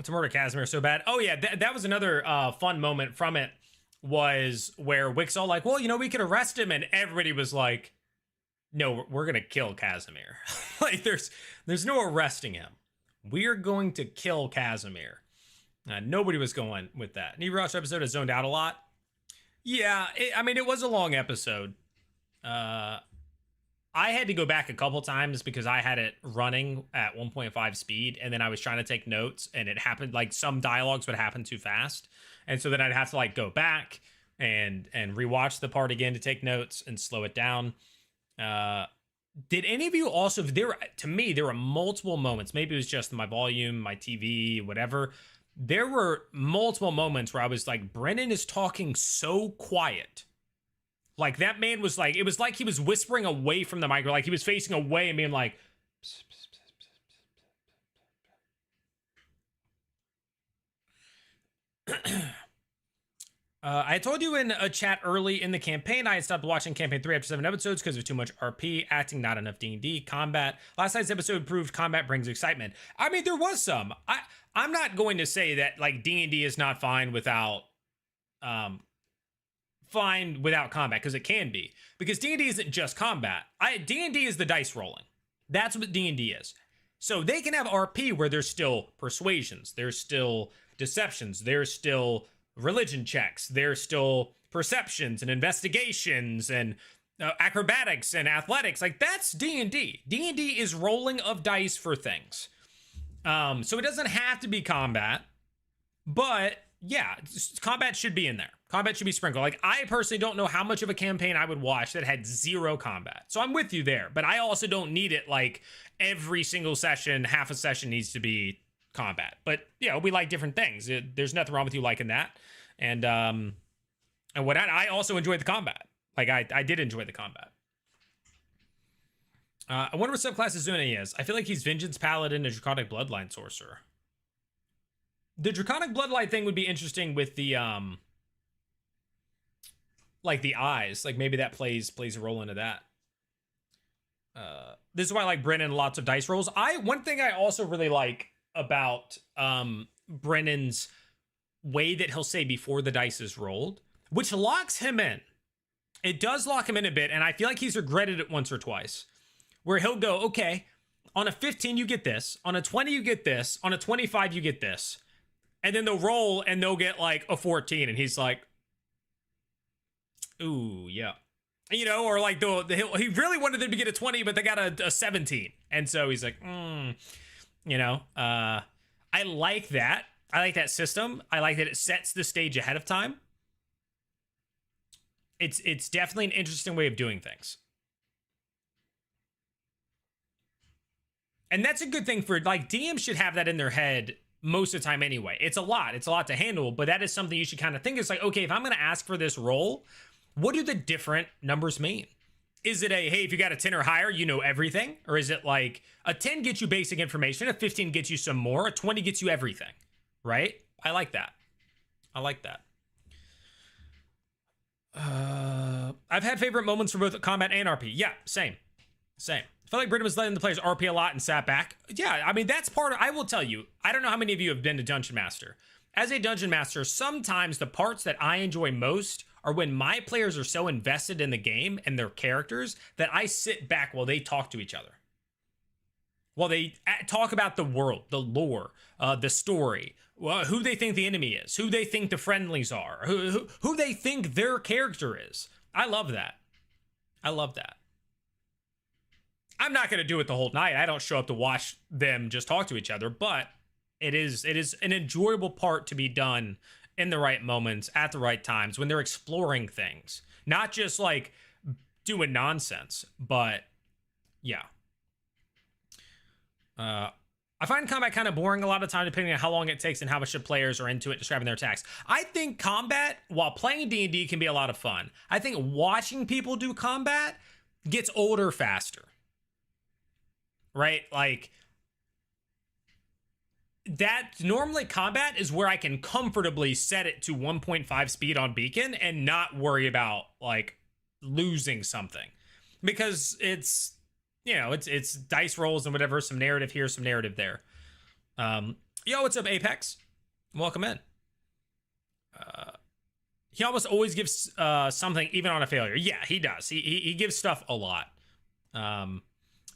To murder Casimir so bad. Oh yeah, that was another fun moment from it, was where Wick's all like, well, we could arrest him, and everybody was like, no, we're gonna kill Casimir. Like there's no arresting him. We're going to kill Casimir. Nobody was going with that. New Rush episode has zoned out a lot. Yeah, it was a long episode. I had to go back a couple times because I had it running at 1.5 speed, and then I was trying to take notes, and it happened like some dialogues would happen too fast, and so then I'd have to like go back and rewatch the part again to take notes and slow it down. Did any of you also? To me, there were multiple moments. Maybe it was just my volume, my TV, whatever. There were multiple moments where I was like, Brennan is talking so quiet. Like, that man was like, it was like he was whispering away from the mic, or like he was facing away and being like, pss, pss, pss, pss, pss, pss, pss. I told you in a chat early in the campaign, I had stopped watching campaign 3 after 7 episodes because there's too much RP, acting, not enough D&D, combat. Last night's episode proved combat brings excitement. I mean, there was some. I'm not going to say that like D&D is not fine without combat, because it can be. Because D&D isn't just combat. D&D is the dice rolling. That's what D&D is. So they can have RP where there's still persuasions, there's still deceptions, there's still religion checks, there's still perceptions and investigations and acrobatics and athletics. Like, that's D&D. D&D is rolling of dice for things. So it doesn't have to be combat, but yeah, combat should be in there. Combat should be sprinkled. Like, I personally don't know how much of a campaign I would watch that had zero combat. So I'm with you there, but I also don't need it like every single session, half a session needs to be combat. But yeah, we like different things. There's nothing wrong with you liking that. And what I also enjoyed the combat. Like, I did enjoy the combat. I wonder what subclass Izuna is. I feel like he's Vengeance Paladin, a Draconic Bloodline Sorcerer. The Draconic Bloodline thing would be interesting with the like the eyes. Like, maybe that plays a role into that. This is why I like Brennan lots of dice rolls. One thing I also really like about Brennan's way that he'll say before the dice is rolled, which locks him in. It does lock him in a bit, and I feel like he's regretted it once or twice, where he'll go, okay, on a 15 you get this, on a 20 you get this, on a 25 you get this, and then they'll roll and they'll get like a 14, and he's like, ooh, yeah. You know, or like he really wanted them to get a 20, but they got a 17. And so he's like, you know, I like that. I like that system. I like that it sets the stage ahead of time. It's definitely an interesting way of doing things. And that's a good thing for, like, DMs should have that in their head most of the time anyway. It's a lot to handle, but that is something you should kind of think. It's like, okay, if I'm going to ask for this roll, what do the different numbers mean? Is it hey, if you got a 10 or higher, you know everything? Or is it like a 10 gets you basic information, a 15 gets you some more, a 20 gets you everything, right? I like that. I've had favorite moments for both combat and RP. Yeah, same. I feel like Britain was letting the players RP a lot and sat back. Yeah, I mean, that's part of, I will tell you, I don't know how many of you have been to Dungeon Master. As a Dungeon Master, sometimes the parts that I enjoy most are when my players are so invested in the game and their characters that I sit back while they talk to each other. While they talk about the world, the lore, the story, who they think the enemy is, who they think the friendlies are, who they think their character is. I love that. I'm not going to do it the whole night. I don't show up to watch them just talk to each other, but it is an enjoyable part to be done in the right moments, at the right times, when they're exploring things. Not just like doing nonsense, but yeah. I find combat kind of boring a lot of time, depending on how long it takes and how much the players are into it, describing their attacks. I think combat, while playing D&D, can be a lot of fun. I think watching people do combat gets older faster. Right? Like, that normally combat is where I can comfortably set it to 1.5 speed on beacon and not worry about like losing something, because it's, you know, it's dice rolls and whatever, some narrative here, some narrative there. Yo, what's up, Apex? Welcome in. He almost always gives something even on a failure. Yeah, he does. He gives stuff a lot.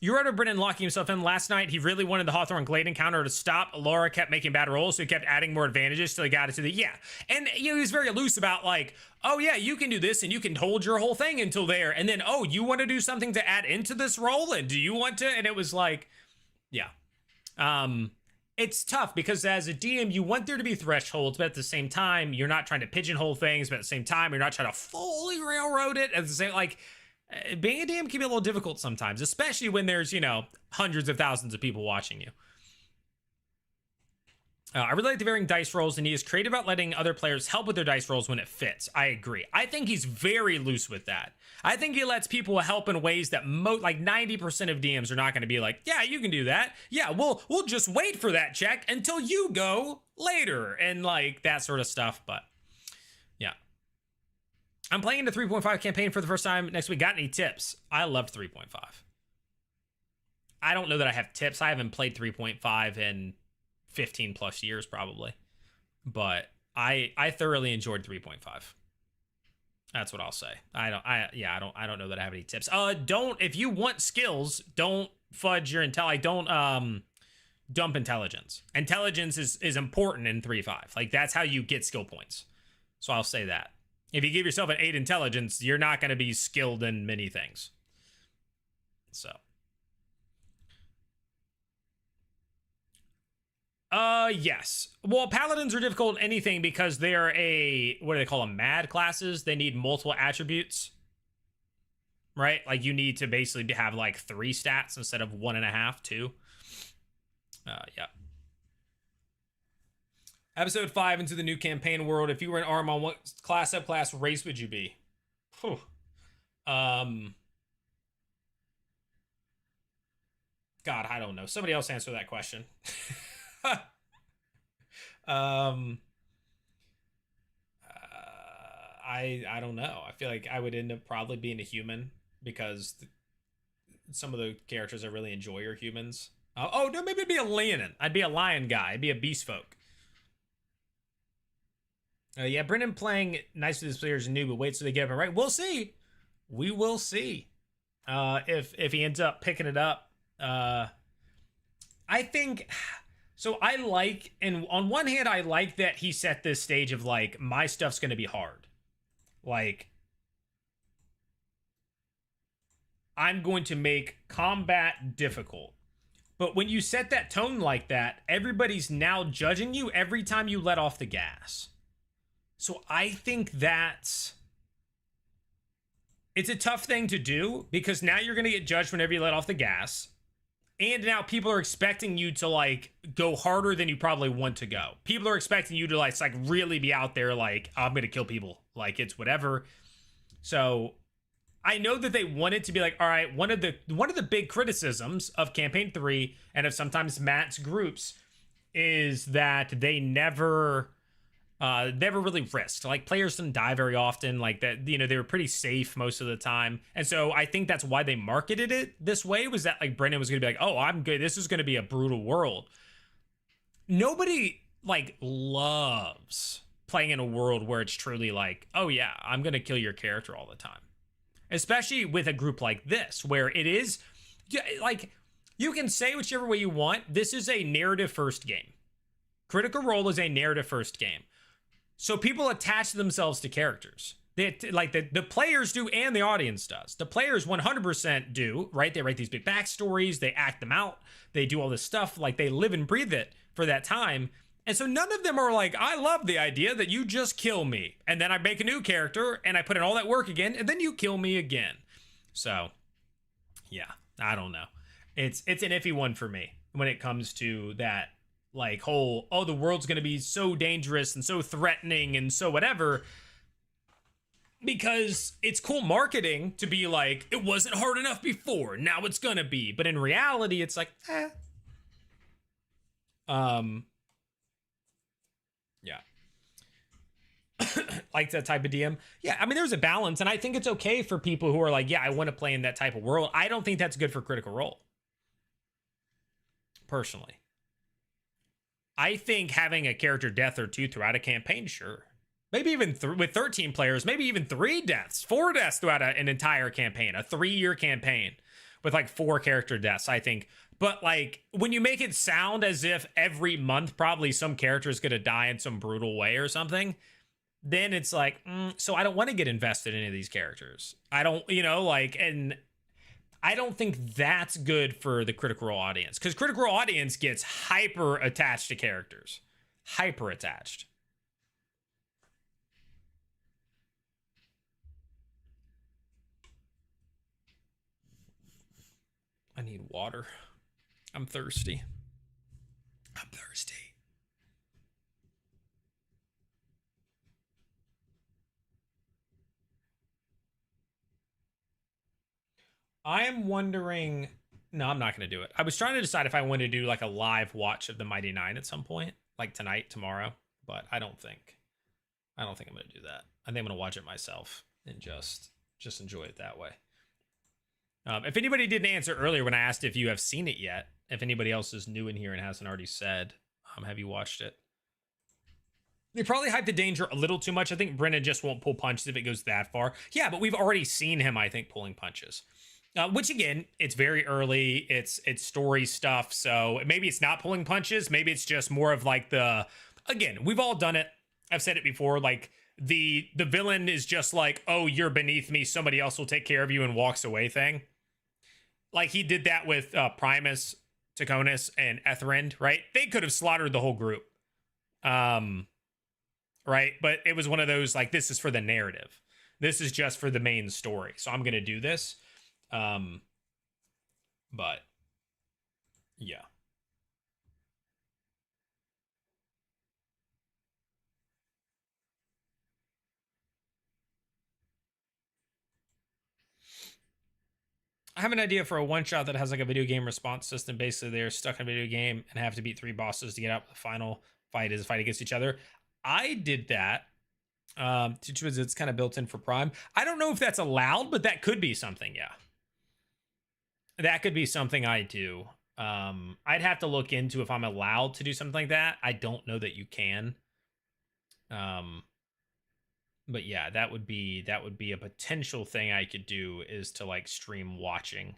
You read of Brennan locking himself in last night. He really wanted the Hawthorne Glade encounter to stop. Laura kept making bad rolls, so he kept adding more advantages till he got it to the, yeah. And, you know, he was very loose about like, oh yeah, you can do this and you can hold your whole thing until there. And then, oh, you want to do something to add into this roll? And do you want to? And it was like, yeah. It's tough because as a DM, you want there to be thresholds, but at the same time, you're not trying to pigeonhole things, but at the same time, you're not trying to fully railroad it. At the same, like, being a DM can be a little difficult sometimes, especially when there's, you know, hundreds of thousands of people watching you. I really like the varying dice rolls, and he is creative about letting other players help with their dice rolls when it fits. I agree. I think he's very loose with that. I think he lets people help in ways that like 90% of DMs are not going to be like, yeah, you can do that. Yeah, we'll just wait for that check until you go later, and like that sort of stuff. But yeah. I'm playing the 3.5 campaign for the first time next week. Got any tips? I loved 3.5. I don't know that I have tips. I haven't played 3.5 in 15 plus years probably, but I thoroughly enjoyed 3.5. That's what I'll say. I don't know that I have any tips. Don't, if you want skills, don't fudge your intel. Don't dump intelligence. Intelligence is important in 3.5. Like that's how you get skill points. So I'll say that. If you give yourself an 8 intelligence, you're not going to be skilled in many things. So yes. Well, paladins are difficult in anything because they're what do they call them? Mad classes. They need multiple attributes, right? Like you need to basically have like 3 stats instead of 1.5, 2. Yeah. Episode 5 into the new campaign world. If you were an arm on what class, subclass, race would you be? Whew. God, I don't know. Somebody else answer that question. I don't know. I feel like I would end up probably being a human because some of the characters I really enjoy are humans. Oh no, maybe it'd be a lion. I'd be a lion guy. I'd be a beast folk. Yeah, Brendan playing nice with his players is new, but wait till they get it right. We'll see. We will see. If he ends up picking it up. I think so. I like, and on one hand, I like that he set this stage of like my stuff's gonna be hard. Like I'm going to make combat difficult. But when you set that tone like that, everybody's now judging you every time you let off the gas. So I think it's a tough thing to do because now you're going to get judged whenever you let off the gas. And now people are expecting you to like go harder than you probably want to go. People are expecting you to like really be out there like, I'm going to kill people. Like it's whatever. So I know that they want it to be like, all right, one of the big criticisms of campaign 3 and of sometimes Matt's groups is that they never really risked. Like players didn't die very often. Like that, they were pretty safe most of the time. And so I think that's why they marketed it this way, was that like Brendan was gonna be like, oh, I'm good. This is gonna be a brutal world. Nobody like loves playing in a world where it's truly like, oh yeah, I'm gonna kill your character all the time. Especially with a group like this, where it is like, you can say whichever way you want. This is a narrative first game. Critical Role is a narrative first game. So people attach themselves to characters. They, like the players do and the audience does. The players 100% do, right? They write these big backstories. They act them out. They do all this stuff. Like they live and breathe it for that time. And so none of them are like, I love the idea that you just kill me. And then I make a new character and I put in all that work again. And then you kill me again. So yeah, I don't know. It's an iffy one for me when it comes to that. Like whole, oh, the world's gonna be so dangerous and so threatening and so whatever, because it's cool marketing to be like, it wasn't hard enough before, now it's gonna be. But in reality, it's like, yeah. Like that type of DM. Yeah, I mean, there's a balance, and I think it's okay for people who are like, yeah, I want to play in that type of world. I don't think that's good for Critical Role, personally. I think having a character death or 2 throughout a campaign, sure. Maybe even with 13 players, maybe even 3 deaths, 4 deaths throughout an entire campaign, a 3-year campaign with like 4 character deaths, I think. But like when you make it sound as if every month probably some character is going to die in some brutal way or something, then it's like, so I don't want to get invested in any of these characters. I don't, and I don't think that's good for the Critical Role audience, because Critical Role audience gets hyper attached to characters. Hyper attached. I need water. I'm thirsty. I am wondering. No, I'm not going to do it. I was trying to decide if I wanted to do like a live watch of the Mighty Nine at some point, like tonight, tomorrow, but I don't think. I don't think I'm going to do that. I think I'm going to watch it myself and just enjoy it that way. If anybody didn't answer earlier when I asked if you have seen it yet, if anybody else is new in here and hasn't already said, have you watched it? They probably hyped the danger a little too much. I think Brennan just won't pull punches if it goes that far. Yeah, but we've already seen him, I think, pulling punches. Which again, it's very early. It's story stuff, so maybe it's not pulling punches. Maybe it's just more of like again, we've all done it. I've said it before. Like the villain is just like, oh, you're beneath me. Somebody else will take care of you, and walks away thing. Like he did that with Primus, Taconis, and Etherind, right? They could have slaughtered the whole group. Right? But it was one of those, like, this is for the narrative. This is just for the main story. So I'm going to do this. But, yeah. I have an idea for a one-shot that has, like, a video game response system. Basically, they're stuck in a video game and have to beat 3 bosses to get out. The final fight is a fight against each other. I did that. It's kind of built in for Prime. I don't know if that's allowed, but that could be something. Yeah, that could be something I do. I'd have to look into if I'm allowed to do something like that. I don't know that you can. But yeah, that would be a potential thing I could do, is to like stream watching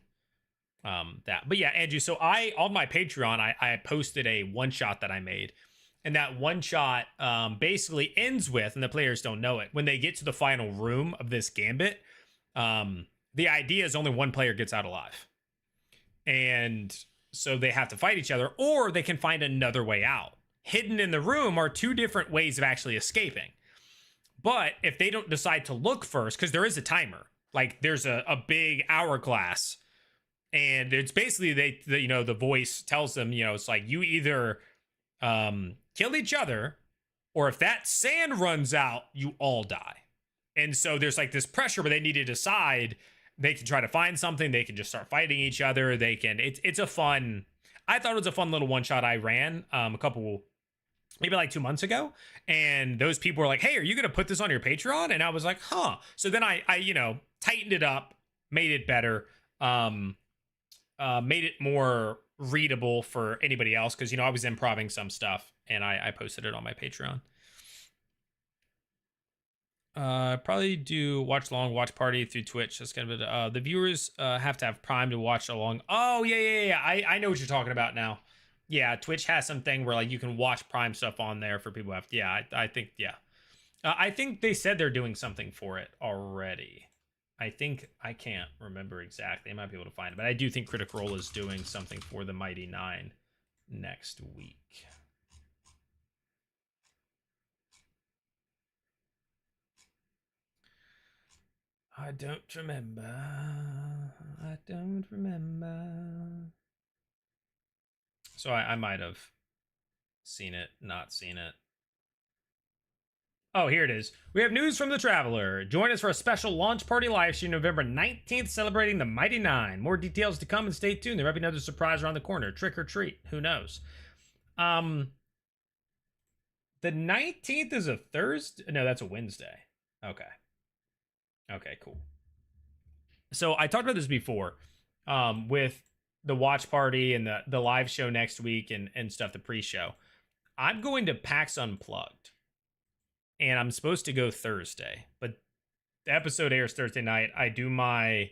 that. But yeah, Andrew, so on my Patreon, I posted a one shot that I made. And that one shot basically ends with, and the players don't know it, when they get to the final room of this gambit, the idea is only one player gets out alive. And so they have to fight each other, or they can find another way out. Hidden in the room are 2 different ways of actually escaping. But if they don't decide to look first, because there is a timer, like there's a big hourglass, and it's basically the voice tells them, it's like, you either kill each other, or if that sand runs out, you all die. And so there's like this pressure where they need to decide. They can try to find something. They can just start fighting each other. They can. It's a fun. I thought it was a fun little one shot I ran maybe like 2 months ago, and those people were like, "Hey, are you gonna put this on your Patreon?" And I was like, "Huh." So then I tightened it up, made it better, made it more readable for anybody else, because I was improvising some stuff, and I posted it on my Patreon. Probably do watch party through Twitch. That's kind of the viewers have to have Prime to watch along. Oh yeah. I know what you're talking about now. Yeah, Twitch has something where like you can watch Prime stuff on there for people who have. Yeah, I think yeah. I think they said they're doing something for it already. I can't remember exactly. I might be able to find it, but I do think Critical Role is doing something for the Mighty Nine next week. I don't remember. So I might have seen it, not seen it. Oh, here it is. We have news from the Traveler. Join us for a special launch party live stream November 19th, celebrating the Mighty Nine. More details to come, and stay tuned. There might be another surprise around the corner. Trick or treat. Who knows? The 19th is a Thursday? No, that's a Wednesday. Okay, cool. So I talked about this before with the watch party and the live show next week and stuff, the pre-show. I'm going to PAX Unplugged, and I'm supposed to go Thursday, but the episode airs Thursday night. I do my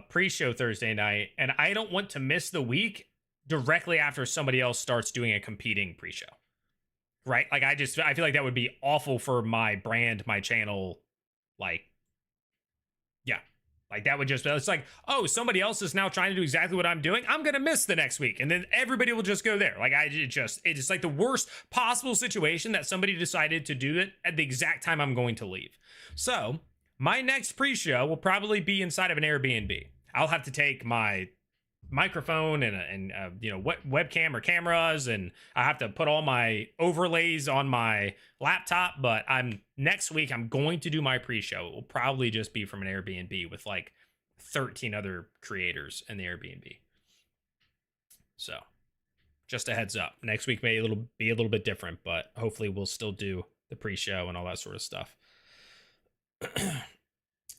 pre-show Thursday night, and I don't want to miss the week directly after somebody else starts doing a competing pre-show. Right? Like I feel like that would be awful for my brand, my channel. Like, yeah. Like that would it's like, oh, somebody else is now trying to do exactly what I'm doing. I'm going to miss the next week. And then everybody will just go there. Like it's like the worst possible situation that somebody decided to do it at the exact time I'm going to leave. So my next pre-show will probably be inside of an Airbnb. I'll have to take my microphone and webcam or cameras, and I have to put all my overlays on my laptop. But next week I'm going to do my pre-show. It will probably just be from an Airbnb with like 13 other creators in the Airbnb. So just a heads up. Next week may be a little bit different, but hopefully we'll still do the pre-show and all that sort of stuff.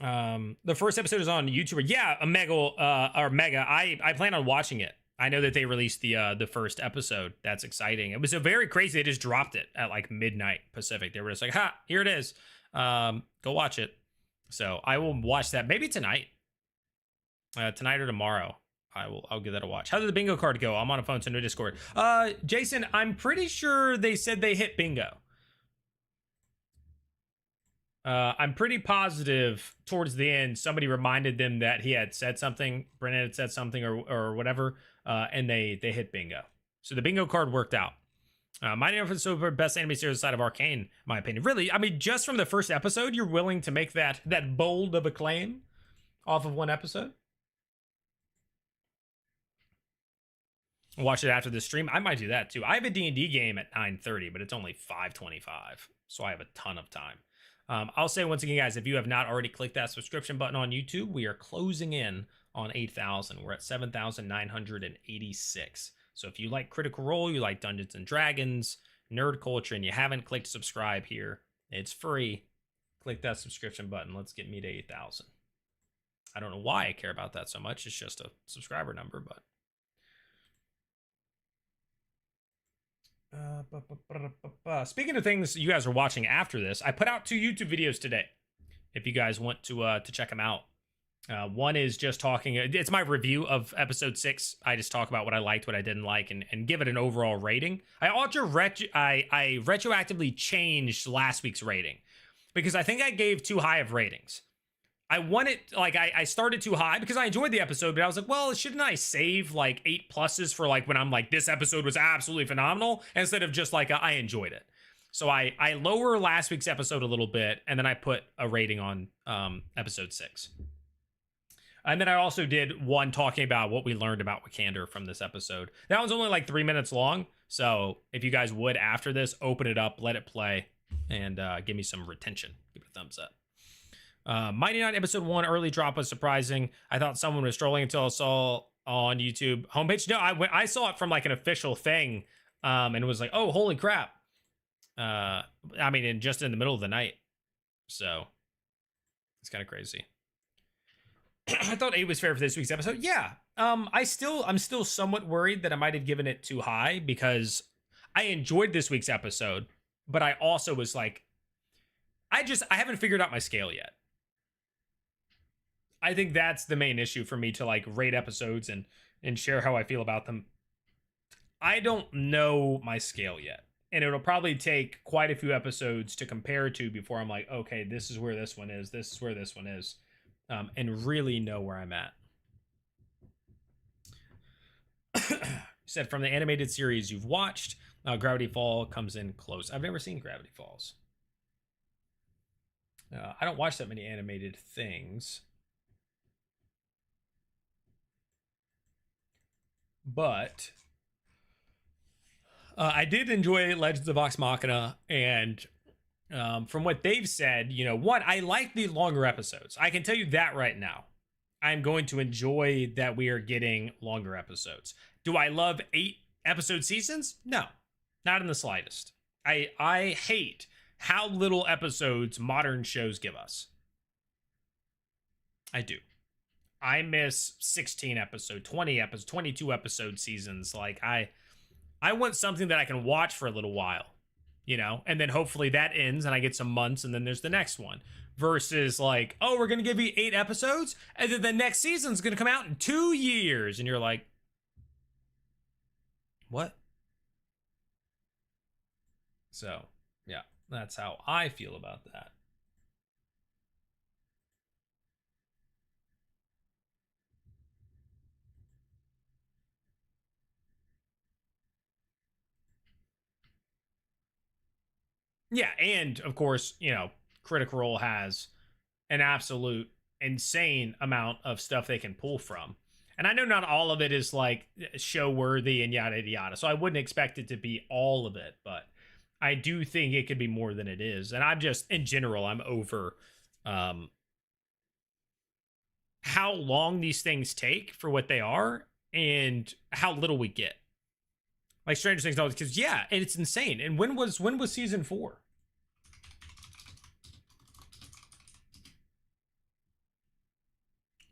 The first episode is on YouTube. Yeah, Mega. I plan on watching it. I know that they released the first episode. That's exciting. It was a very crazy. They just dropped it at like midnight Pacific. They were just like, "Ha, here it is. Go watch it." So I will watch that maybe tonight. Tonight or tomorrow. I'll give that a watch. How did the bingo card go? I'm on a phone, so no Discord. Jason, I'm pretty sure they said they hit bingo. I'm pretty positive towards the end somebody reminded them that he had said something, Brennan had said something or whatever, and they hit bingo. So the bingo card worked out. My name is so best anime series outside of Arcane, in my opinion. Really, I mean, just from the first episode, you're willing to make that bold of a claim off of one episode? Watch it after the stream. I might do that too. I have a D&D game at 9:30, but it's only 5:25, so I have a ton of time. I'll say once again, guys, if you have not already clicked that subscription button on YouTube, we are closing in on 8,000. We're at 7,986. So if you like Critical Role, you like Dungeons and Dragons, nerd culture, and you haven't clicked subscribe here, it's free. Click that subscription button. Let's get me to 8,000. I don't know why I care about that so much. It's just a subscriber number, but. Speaking of things you guys are watching after this, I put out 2 YouTube videos today. If you guys want to check them out, one is just talking. It's my review of episode 6. I just talk about what I liked, what I didn't like, and give it an overall rating. I retroactively changed last week's rating because I think I gave too high of ratings. I wanted, like, I started too high because I enjoyed the episode, but I was like, well, shouldn't I save like 8+ for like when I'm like, this episode was absolutely phenomenal, instead of just like, I enjoyed it. So I lower last week's episode a little bit, and then I put a rating on episode 6. And then I also did one talking about what we learned about Wakander from this episode. That one's only like 3 minutes long. So if you guys would, after this, open it up, let it play, and give me some retention. Give it a thumbs up. Mighty Knight episode 1 early drop was surprising. I thought someone was trolling until I saw on YouTube homepage. No, I saw it from like an official thing, and it was like, oh, holy crap. I mean, just in the middle of the night. So it's kind of crazy. I thought 8 was fair for this week's episode. Yeah. I'm still somewhat worried that I might have given it too high because I enjoyed this week's episode, but I also was like, I haven't figured out my scale yet. I think that's the main issue for me to like rate episodes and share how I feel about them. I don't know my scale yet. And it'll probably take quite a few episodes to compare to before I'm like, okay, this is where this one is. This is where this one is. And really know where I'm at. Said from the animated series you've watched, Gravity Falls comes in close. I've never seen Gravity Falls. I don't watch that many animated things. But I did enjoy Legends of Vox Machina, and from what they've said, you know, one, I like the longer episodes. I can tell you that right now. I'm going to enjoy that we are getting longer episodes. Do I love 8-episode seasons? No, not in the slightest. I hate how little episodes modern shows give us. I do. I miss 16 episode, 20 episode, 22 episode seasons. Like I want something that I can watch for a little while, you know, and then hopefully that ends and I get some months and then there's the next one, versus like, oh, we're going to give you 8 episodes and then the next season's going to come out in 2 years. And you're like, what? So yeah, that's how I feel about that. Yeah, and of course, you know, Critical Role has an absolute insane amount of stuff they can pull from. And I know not all of it is like show worthy and yada yada. So I wouldn't expect it to be all of it, but I do think it could be more than it is. And I'm just, in general, I'm over how how long these things take for what they are and how little we get. Like Stranger Things, because yeah, and it's insane. And when was season 4?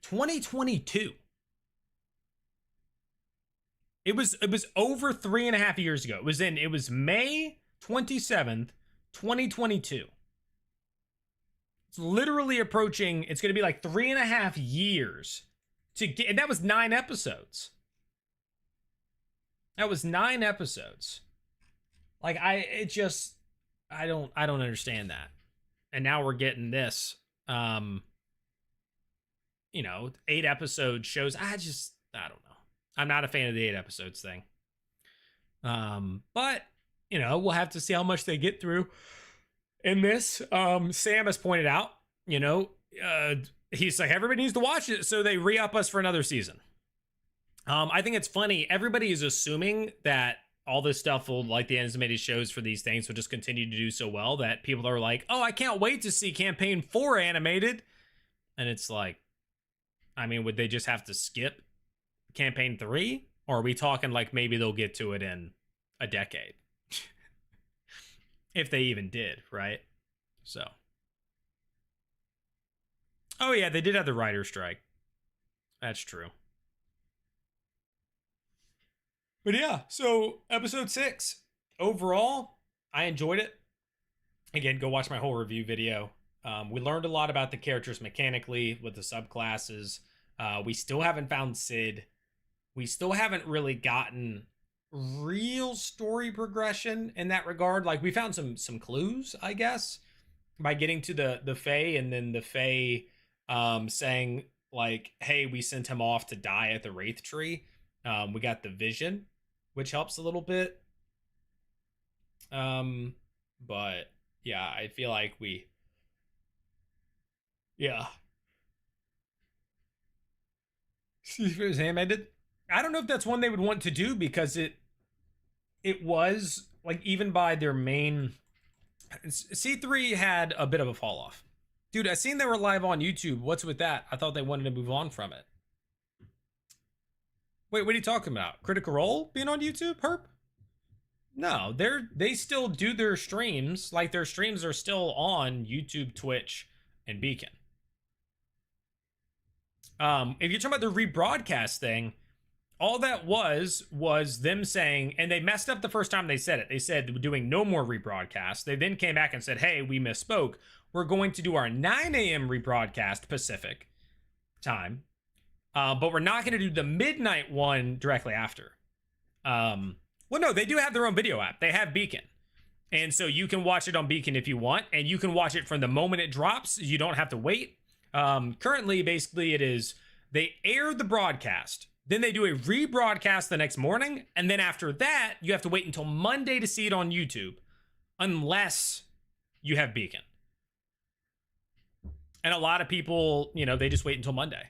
$2022. It was over 3.5 years ago. It was May 27th, 2022. It's literally approaching, it's going to be like 3.5 years to get, and that was 9 episodes. That was 9 episodes. Like I don't understand that. And now we're getting this, 8 episode shows. I don't know. I'm not a fan of the 8 episodes thing. But we'll have to see how much they get through in this. Sam has pointed out, he's like, everybody needs to watch it, so they re-up us for another season. I think it's funny. Everybody is assuming that all this stuff will, like the animated shows for these things, will just continue to do so well that people are like, oh, I can't wait to see campaign 4 animated. And it's like, I mean, would they just have to skip campaign 3? Or are we talking like maybe they'll get to it in a decade? If they even did, right? So. Oh yeah, they did have the writer's strike. That's true. But yeah, so episode 6. Overall, I enjoyed it. Again, go watch my whole review video. We learned a lot about the characters mechanically with the subclasses. We still haven't found Sid. We still haven't really gotten real story progression in that regard. Like, we found some clues, I guess, by getting to the Fae, and then the Fae saying, like, hey, we sent him off to die at the Wraith Tree. We got the vision, which helps a little bit. But yeah, I feel like see if it was animated. I don't know if that's one they would want to do, because it was like, even by their main, C3 had a bit of a fall off. Dude, I seen they were live on YouTube. What's with that? I thought they wanted to move on from it. Wait, what are you talking about? Critical Role being on YouTube, Herp? No, they still do their streams. Like, their streams are still on YouTube, Twitch, and Beacon. If you're talking about the rebroadcast thing, all that was them saying, and they messed up the first time they said it. They said they were doing no more rebroadcast. They then came back and said, hey, we misspoke. We're going to do our 9 a.m. rebroadcast Pacific time. But we're not going to do the midnight one directly after. Well, no, they do have their own video app. They have Beacon. And so you can watch it on Beacon if you want. And you can watch it from the moment it drops. You don't have to wait. Currently, basically, it is, they air the broadcast. Then they do a rebroadcast the next morning. And then after that, you have to wait until Monday to see it on YouTube. Unless you have Beacon. And a lot of people, they just wait until Monday.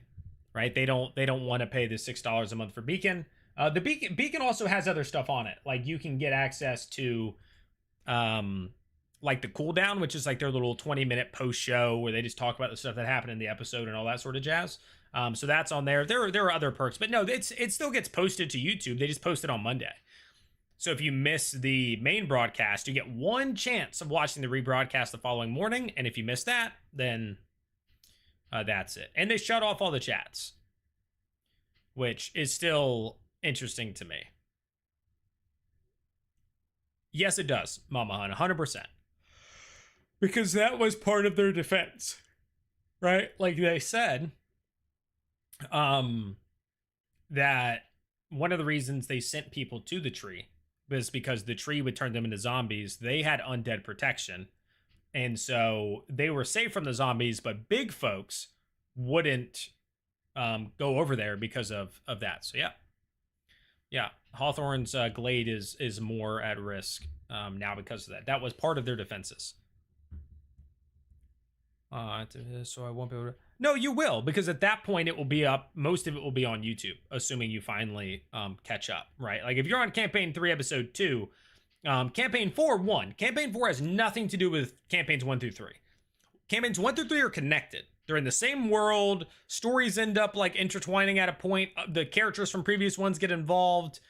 Right? They don't want to pay the $6 a month for Beacon. The Beacon also has other stuff on it. Like, you can get access to like the cooldown, which is like their little 20-minute post show where they just talk about the stuff that happened in the episode and all that sort of jazz. So that's on there. There are other perks, but no, it still gets posted to YouTube. They just post it on Monday. So if you miss the main broadcast, you get one chance of watching the rebroadcast the following morning. And if you miss that, then that's it. And they shut off all the chats, which is still interesting to me. Yes, it does, Mama Hun, 100%. Because that was part of their defense, right? Like they said, that one of the reasons they sent people to the tree was because the tree would turn them into zombies. They had undead protection. And so they were safe from the zombies, but big folks wouldn't go over there because of that. So yeah, Hawthorne's glade is more at risk now because of that. That was part of their defenses. So I won't be able to. No, you will, because at that point it will be up. Most of it will be on YouTube, assuming you finally catch up, right? Like if you're on campaign 3, episode 2, campaign 4, 1. Campaign 4 has nothing to do with campaigns 1 through 3. Campaigns 1 through 3 are connected. they're in the same world. Stories end up like intertwining at a point. The characters from previous ones get involved.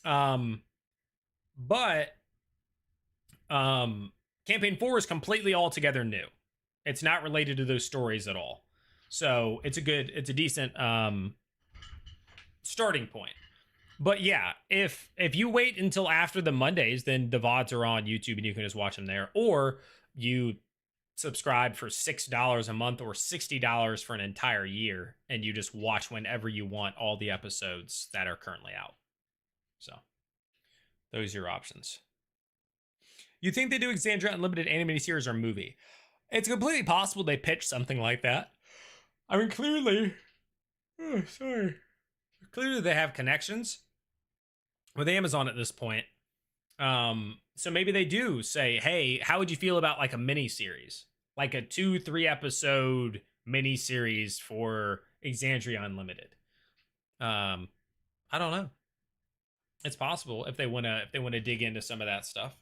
But campaign 4 is completely altogether new. It's not related to those stories at all. So it's a decent starting point. But yeah, if you wait until after the Mondays, then the VODs are on YouTube and you can just watch them there. Or you subscribe for $6 a month or $60 for an entire year, and you just watch whenever you want all the episodes that are currently out. So those are your options. You think they do Exandria Unlimited animated series or movie? It's completely possible they pitch something like that. I mean, clearly they have connections with Amazon at this point. So maybe they do say, hey, how would you feel about like a mini series, like a 2-3 episode mini series for Exandria Unlimited? I don't know. It's possible if they want to dig into some of that stuff.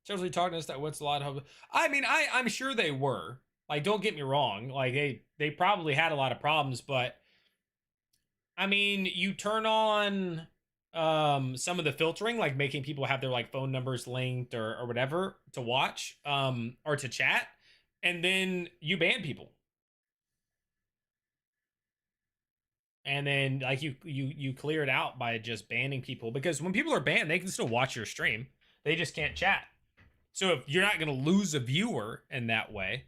Chelsea talking to us that what's a lot of. I mean, I'm sure they were. Like, don't get me wrong. Like they probably had a lot of problems, but I mean, you turn on some of the filtering, like making people have their like phone numbers linked or whatever to watch or to chat, and then you ban people. And then like you clear it out by just banning people, because when people are banned, they can still watch your stream. They just can't chat. So if you're not going to lose a viewer in that way.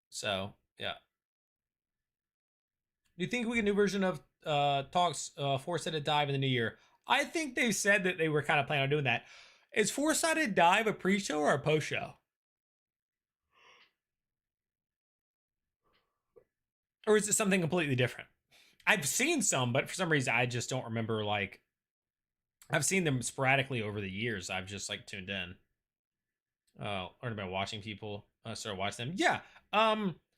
So, yeah. Do you think we get a new version of Talks Four-Sided Dive in the new year? I think they said that they were kind of planning on doing that. Is Four-Sided Dive a pre-show or a post-show? Or is it something completely different? I've seen some, but for some reason I just don't remember. Like, I've seen them sporadically over the years. I've just like tuned in. Learned about watching people start watching them. Yeah.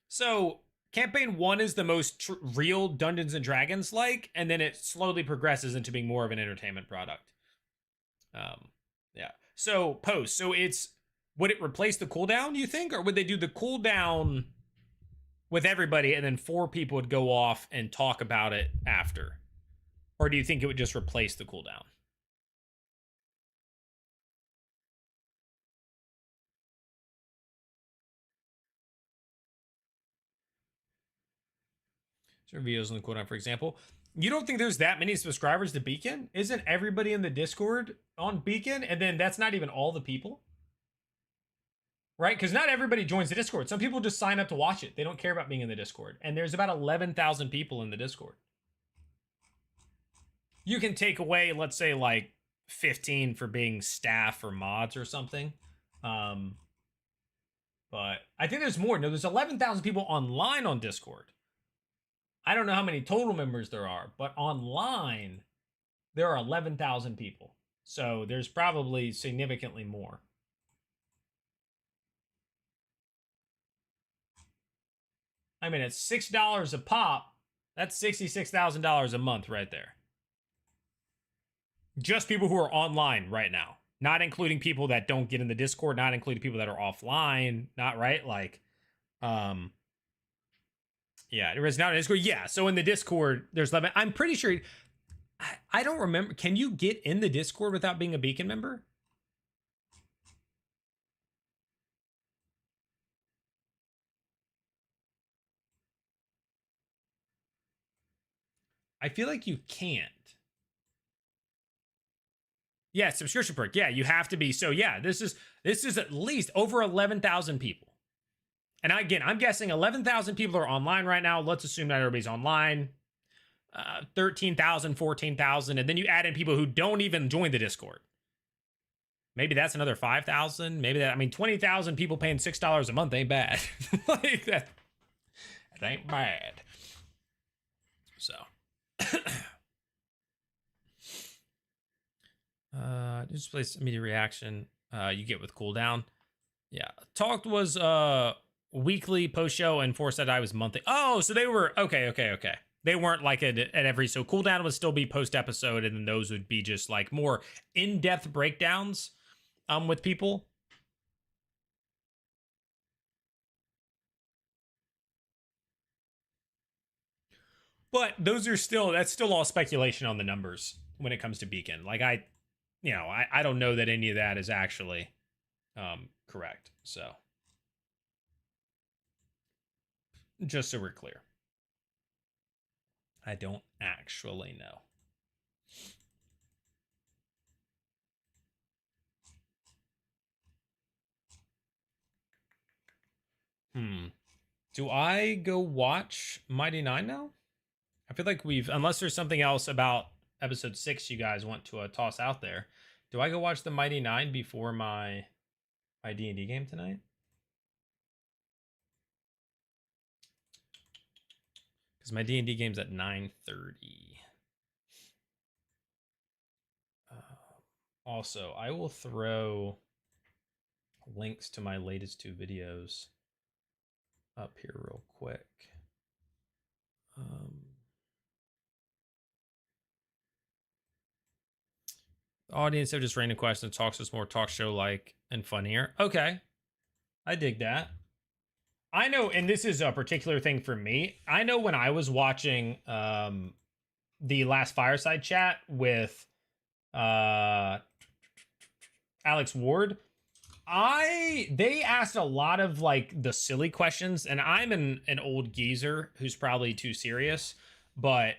So campaign 1 is the most real Dungeons and Dragons like, and then it slowly progresses into being more of an entertainment product. Yeah. So post. So would it replace the cooldown, you think, or would they do the cooldown with everybody and then 4 people would go off and talk about it after? Or do you think it would just replace the cooldown? Reveals in the cooldown, for example. You don't think there's that many subscribers to Beacon? Isn't everybody in the Discord on Beacon? And then that's not even all the people, right? Because not everybody joins the Discord. Some people just sign up to watch it. They don't care about being in the Discord. And there's about 11,000 people in the Discord. You can take away, let's say, like 15 for being staff or mods or something. But I think there's more. No, there's 11,000 people online on Discord. I don't know how many total members there are, but online there are 11,000 people. So there's probably significantly more. I mean, it's $6 a pop. That's $66,000 a month right there. Just people who are online right now, not including people that don't get in the Discord, not including people that are offline, not right? Like, yeah, there is not a Discord. Yeah, so in the Discord, there's 11. I'm pretty sure. I don't remember. Can you get in the Discord without being a Beacon member? I feel like you can't. Yeah, subscription perk. Yeah, you have to be. So yeah, this is at least over 11,000 people. And again, I'm guessing 11,000 people are online right now. Let's assume that everybody's online. 13,000, 14,000, and then you add in people who don't even join the Discord. Maybe that's another 5,000. Maybe that. I mean, 20,000 people paying $6 a month ain't bad. Like that ain't bad. So. Just place immediate reaction you get with cooldown. Yeah. Talked was weekly post show and Force that I was monthly. Oh, so they were okay. They weren't like at every, so cooldown would still be post episode, and then those would be just like more in-depth breakdowns with people. But that's still all speculation on the numbers when it comes to Beacon. Like I don't know that any of that is actually correct. So just so we're clear, I don't actually know. Do I go watch Mighty Nine now? I feel like unless there's something else about episode 6 you guys want to toss out there. Do I go watch the Mighty Nine before my D&D game tonight? Because my D&D game's at 9:30. Also, I will throw links to my latest 2 videos up here real quick. The audience have just random questions, talks us more talk show like and funnier. Okay, I dig that. I know, and this is a particular thing for me. I know when I was watching the last fireside chat with Alex Ward, they asked a lot of like the silly questions, and I'm an old geezer who's probably too serious, but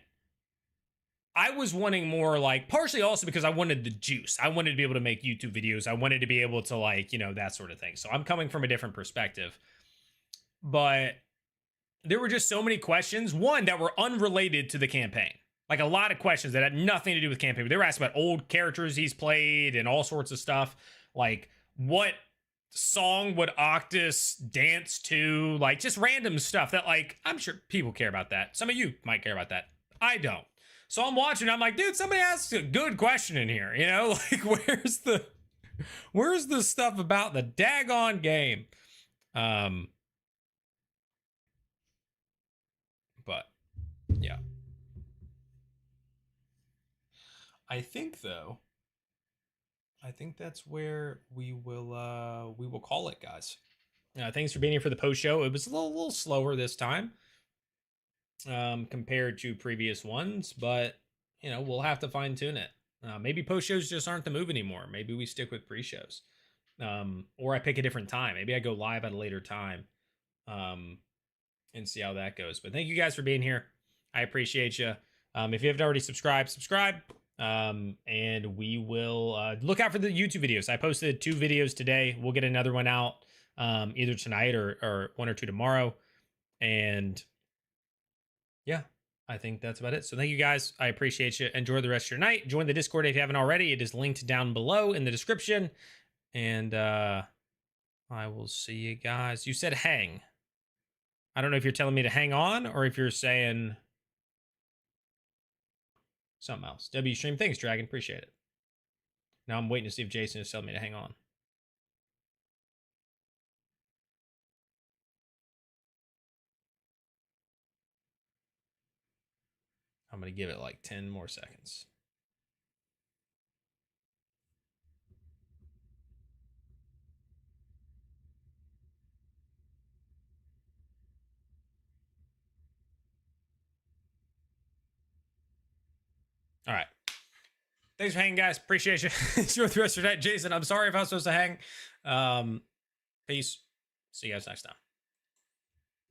I was wanting more, like, partially also because I wanted the juice. I wanted to be able to make YouTube videos. I wanted to be able to, like, that sort of thing. So I'm coming from a different perspective. But there were just so many questions, one, that were unrelated to the campaign. Like, a lot of questions that had nothing to do with campaign. They were asked about old characters he's played and all sorts of stuff. Like, what song would Octus dance to? Like, just random stuff that, like, I'm sure people care about that. Some of you might care about that. I don't. So I'm watching, I'm like, dude, somebody asked a good question in here, like where's the stuff about the daggone game? But yeah. I think that's where we will call it, guys. Thanks for being here for the post show. It was a little slower this time. Compared to previous ones, but we'll have to fine tune it. Maybe post shows just aren't the move anymore. Maybe we stick with pre shows, or I pick a different time. Maybe I go live at a later time, and see how that goes. But thank you guys for being here. I appreciate you. If you haven't already subscribe. And we will look out for the YouTube videos. I posted 2 videos today. We'll get another one out either tonight or 1 or 2 tomorrow, and yeah, I think that's about it. So thank you guys. I appreciate you. Enjoy the rest of your night. Join the Discord if you haven't already. It is linked down below in the description. And I will see you guys. You said hang. I don't know if you're telling me to hang on or if you're saying something else. W stream. Thanks, Dragon. Appreciate it. Now I'm waiting to see if Jason is telling me to hang on. I'm going to give it like 10 more seconds. All right. Thanks for hanging, guys. Appreciate you. Enjoy the rest of your night. Jason, I'm sorry if I was supposed to hang. Peace. See you guys next time.